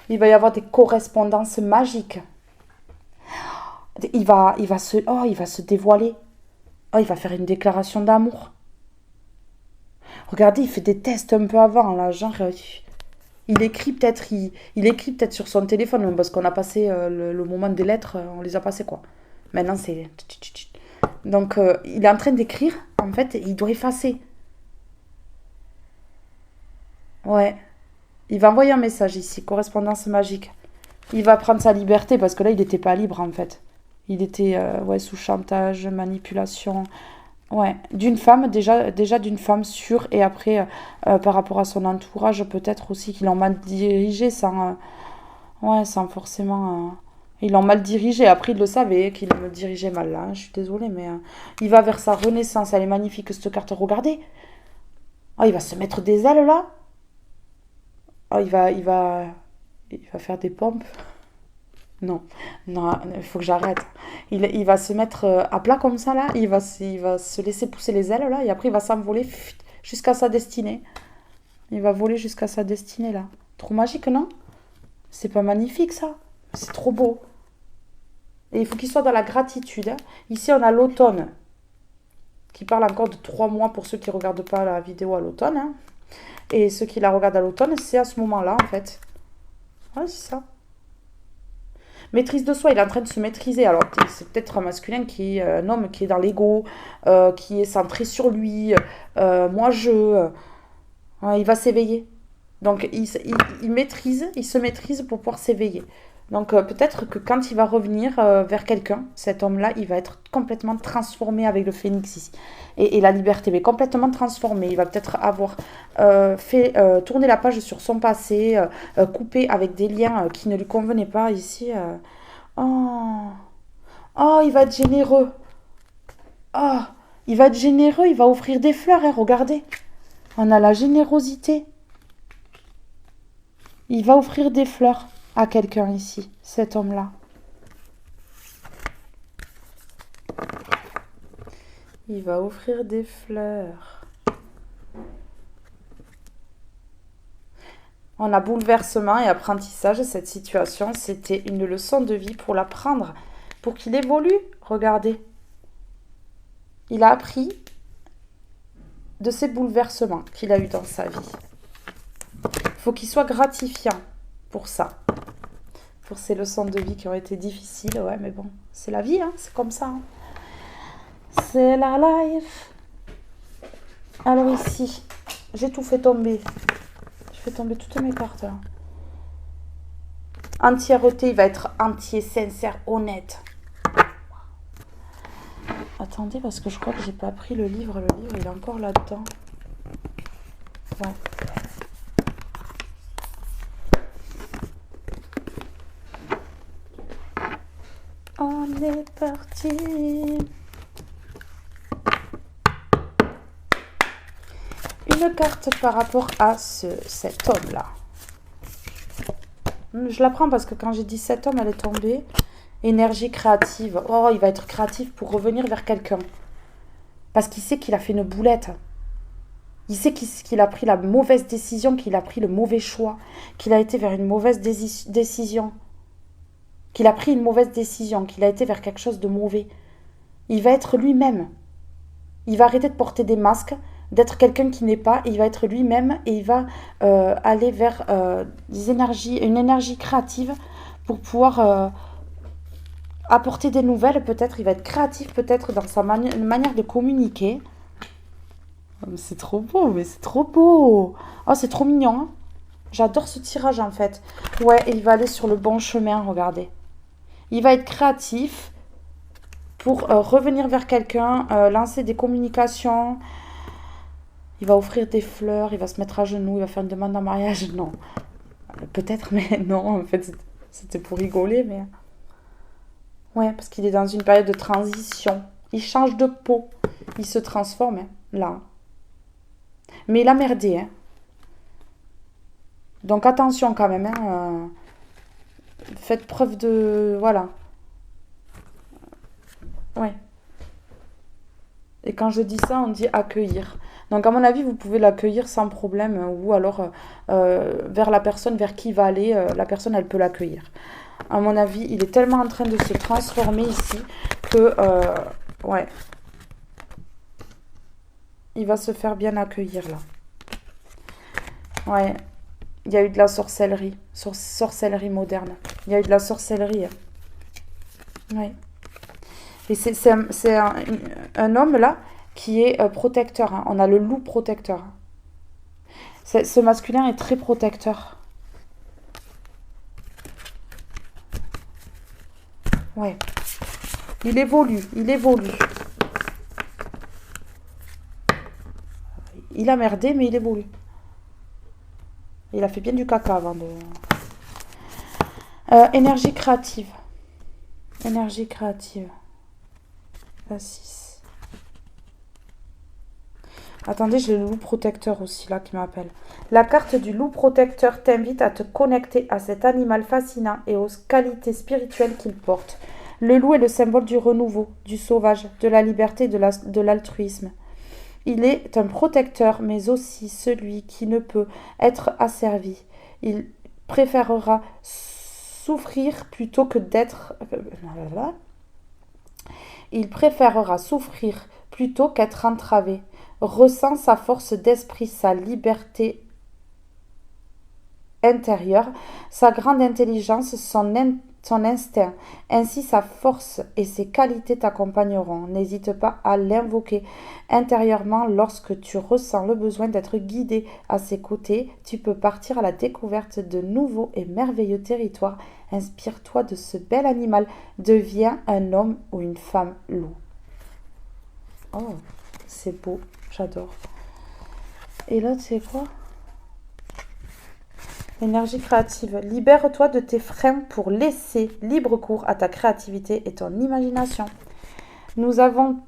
Il va y avoir des correspondances magiques. Il va se dévoiler. Oh, il va faire une déclaration d'amour. Regardez, il fait des tests un peu avant, là, genre, il écrit peut-être sur son téléphone, parce qu'on a passé le moment des lettres, on les a passées, quoi. Maintenant, c'est... Donc, il est en train d'écrire, en fait, et il doit effacer. Ouais. Il va envoyer un message ici, correspondance magique. Il va prendre sa liberté, parce que là, il n'était pas libre, en fait. Il était ouais, sous chantage, manipulation. Ouais, d'une femme, déjà d'une femme sûre, et après, par rapport à son entourage, peut-être aussi qu'ils l'ont mal dirigé ouais, sans forcément. Ils l'ont mal dirigé. Après, ils le savaient qu'ils me dirigeaient mal là. Hein. Je suis désolée, mais il va vers sa renaissance. Elle est magnifique, cette carte. Regardez. Oh, il va se mettre des ailes là. Oh, il va faire des pompes. Non, non, il faut que j'arrête. Il va se mettre à plat comme ça là. Il va se laisser pousser les ailes là. Et après, il va s'envoler jusqu'à sa destinée. Il va voler jusqu'à sa destinée là. Trop magique, non? C'est pas magnifique ça? C'est trop beau. Et il faut qu'il soit dans la gratitude. Hein. Ici, on a l'automne, qui parle encore de 3 mois pour ceux qui ne regardent pas la vidéo à l'automne. Hein. Et ceux qui la regardent à l'automne, c'est à ce moment-là, en fait. Ouais, c'est ça. Maîtrise de soi, il est en train de se maîtriser. Alors, c'est peut-être un masculin qui est un homme qui est dans l'ego, qui est centré sur lui. Moi, ouais, il va s'éveiller. Donc, il maîtrise, il se maîtrise pour pouvoir s'éveiller. Donc, peut-être que quand il va revenir vers quelqu'un, cet homme-là, il va être complètement transformé avec le phénix ici. Et la liberté, mais complètement transformé. Il va peut-être avoir fait tourner la page sur son passé, coupé avec des liens qui ne lui convenaient pas ici. Oh. Oh, il va être généreux. Oh, il va être généreux, il va offrir des fleurs, hein, regardez. On a la générosité. Il va offrir des fleurs à quelqu'un ici, cet homme-là. Il va offrir des fleurs. On a bouleversement et apprentissage. Cette situation, c'était une leçon de vie pour l'apprendre, pour qu'il évolue. Regardez. Il a appris de ces bouleversements qu'il a eu dans sa vie. Il faut qu'il soit gratifiant pour ça. Pour ces leçons de vie qui ont été difficiles. Ouais, mais bon, c'est la vie, hein, c'est comme ça. Hein. C'est la life. Alors ici, j'ai tout fait tomber. Je fais tomber toutes mes cartes. Là. Entièreté, il va être entier, sincère, honnête. Attendez, parce que je crois que j'ai pas pris le livre. Le livre, il est encore là-dedans. Ouais. On est parti. Une carte par rapport à cet homme-là. Je la prends parce que quand j'ai dit cet homme, elle est tombée. Énergie créative. Oh, il va être créatif pour revenir vers quelqu'un. Parce qu'il sait qu'il a fait une boulette. Il sait qu'il a pris la mauvaise décision, qu'il a pris le mauvais choix, qu'il a été vers une mauvaise décision. Qu'il a pris une mauvaise décision, qu'il a été vers quelque chose de mauvais. Il va être lui-même. Il va arrêter de porter des masques, d'être quelqu'un qui n'est pas, il va être lui-même et il va aller vers une énergie créative pour pouvoir apporter des nouvelles, peut-être, il va être créatif peut-être dans sa manière de communiquer. C'est trop beau, mais c'est trop beau. Oh, c'est trop mignon, hein. J'adore ce tirage en fait. Ouais, et il va aller sur le bon chemin, regardez. Il va être créatif pour revenir vers quelqu'un, lancer des communications. Il va offrir des fleurs, il va se mettre à genoux, il va faire une demande en mariage. Non, peut-être, mais non, en fait, c'était pour rigoler, mais... Ouais, parce qu'il est dans une période de transition. Il change de peau. Il se transforme, hein, là. Mais il a merdé, hein. Donc attention quand même, hein. Faites preuve de... Voilà. Ouais. Et quand je dis ça, on dit accueillir. Donc à mon avis, vous pouvez l'accueillir sans problème. Ou alors, vers la personne vers qui il va aller, la personne, elle peut l'accueillir. À mon avis, il est tellement en train de se transformer ici que, ouais, il va se faire bien accueillir là. Ouais, il y a eu de la sorcellerie, sorcellerie moderne. Il y a eu de la sorcellerie. Ouais. Et c'est un homme là qui est protecteur, hein. On a le loup protecteur. Ce masculin est très protecteur. Ouais. Il évolue, il évolue. Il a merdé, mais il évolue. Il a fait bien du caca avant de... énergie créative. Énergie créative. La 6. Attendez, j'ai le loup protecteur aussi là qui m'appelle. La carte du loup protecteur t'invite à te connecter à cet animal fascinant et aux qualités spirituelles qu'il porte. Le loup est le symbole du renouveau, du sauvage, de la liberté, de l'altruisme. Il est un protecteur, mais aussi celui qui ne peut être asservi. Il préférera souffrir plutôt que d'être... Il préférera souffrir plutôt qu'être entravé. Ressent sa force d'esprit, sa liberté intérieure, sa grande intelligence, son instinct. Ainsi, sa force et ses qualités t'accompagneront. N'hésite pas à l'invoquer intérieurement lorsque tu ressens le besoin d'être guidé à ses côtés. Tu peux partir à la découverte de nouveaux et merveilleux territoires. Inspire-toi de ce bel animal. Deviens un homme ou une femme loup. Oh, c'est beau. J'adore. Et l'autre, c'est quoi ? Énergie créative. Libère-toi de tes freins pour laisser libre cours à ta créativité et ton imagination. Nous avons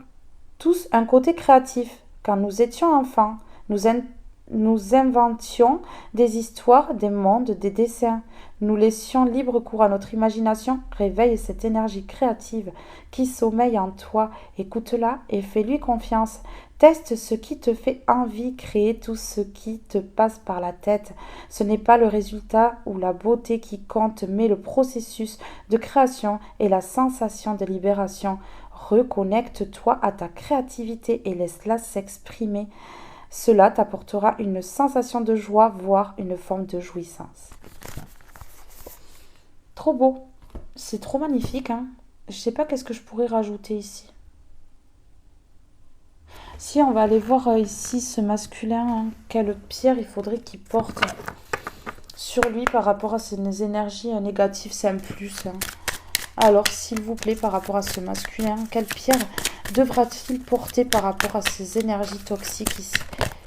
tous un côté créatif. Quand nous étions enfants, nous inventions des histoires, des mondes, des dessins. Nous laissions libre cours à notre imagination. Réveille cette énergie créative qui sommeille en toi. Écoute-la et fais-lui confiance. Teste ce qui te fait envie, crée tout ce qui te passe par la tête. Ce n'est pas le résultat ou la beauté qui compte, mais le processus de création et la sensation de libération. Reconnecte-toi à ta créativité et laisse-la s'exprimer. Cela t'apportera une sensation de joie, voire une forme de jouissance. Trop beau. C'est trop magnifique, hein. Je sais pas qu'est-ce que je pourrais rajouter ici. Si, on va aller voir ici ce masculin, hein, quelle pierre il faudrait qu'il porte sur lui par rapport à ses énergies négatives, c'est un plus. Hein. Alors, s'il vous plaît, par rapport à ce masculin, quelle pierre devra-t-il porter par rapport à ses énergies toxiques ici?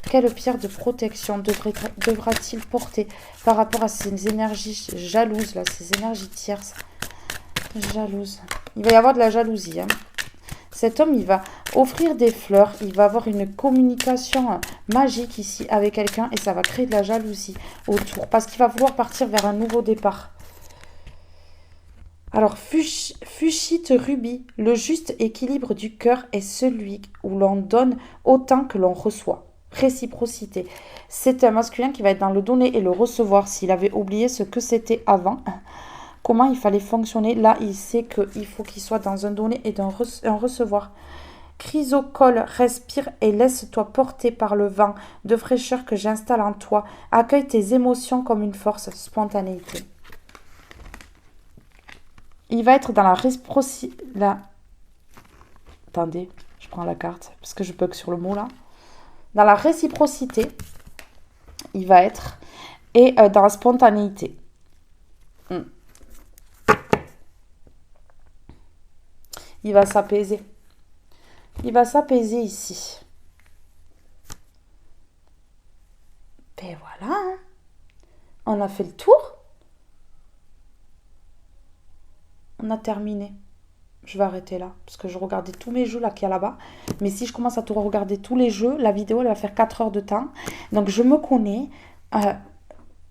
Quelle pierre de protection devra-t-il porter par rapport à ses énergies jalouses, là, ses énergies tierces? Jalouses. Il va y avoir de la jalousie, hein. Cet homme, il va offrir des fleurs, il va avoir une communication magique ici avec quelqu'un et ça va créer de la jalousie autour parce qu'il va vouloir partir vers un nouveau départ. Alors, Fuchsite Rubis, le juste équilibre du cœur est celui où l'on donne autant que l'on reçoit. Réciprocité. C'est un masculin qui va être dans le donner et le recevoir. S'il avait oublié ce que c'était avant, comment il fallait fonctionner, là, il sait qu'il faut qu'il soit dans un donner et un recevoir. Chrysocole, respire et laisse-toi porter par le vent de fraîcheur que j'installe en toi. Accueille tes émotions comme une force, spontanéité. Il va être dans la réciprocité. Attendez, je prends la carte parce que je bug sur le mot là. Dans la réciprocité, il va être et dans la spontanéité. Il va s'apaiser. Il va s'apaiser ici. Ben voilà. Hein. On a fait le tour. On a terminé. Je vais arrêter là. Parce que je regardais tous mes jeux là qu'il y a là-bas. Mais si je commence à tout regarder tous les jeux, la vidéo elle va faire 4 heures de temps. Donc je me connais.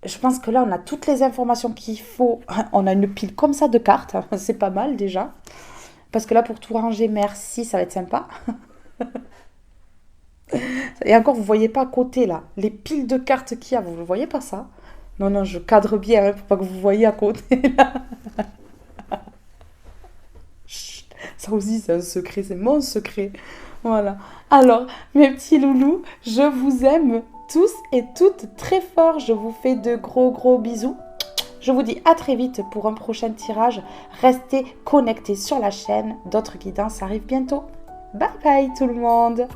Je pense que là on a toutes les informations qu'il faut. On a une pile comme ça de cartes. C'est pas mal déjà. Parce que là pour tout ranger, merci, ça va être sympa. Et encore, vous voyez pas à côté là, les piles de cartes qu'il y a, vous ne voyez pas ça? Non, non, je cadre bien hein, pour pas que vous voyez à côté là. Chut, ça aussi, c'est un secret, c'est mon secret. Voilà. Alors, mes petits loulous, je vous aime tous et toutes très fort. Je vous fais de gros gros bisous. Je vous dis à très vite pour un prochain tirage. Restez connectés sur la chaîne. D'autres guidances arrivent bientôt. Bye bye tout le monde.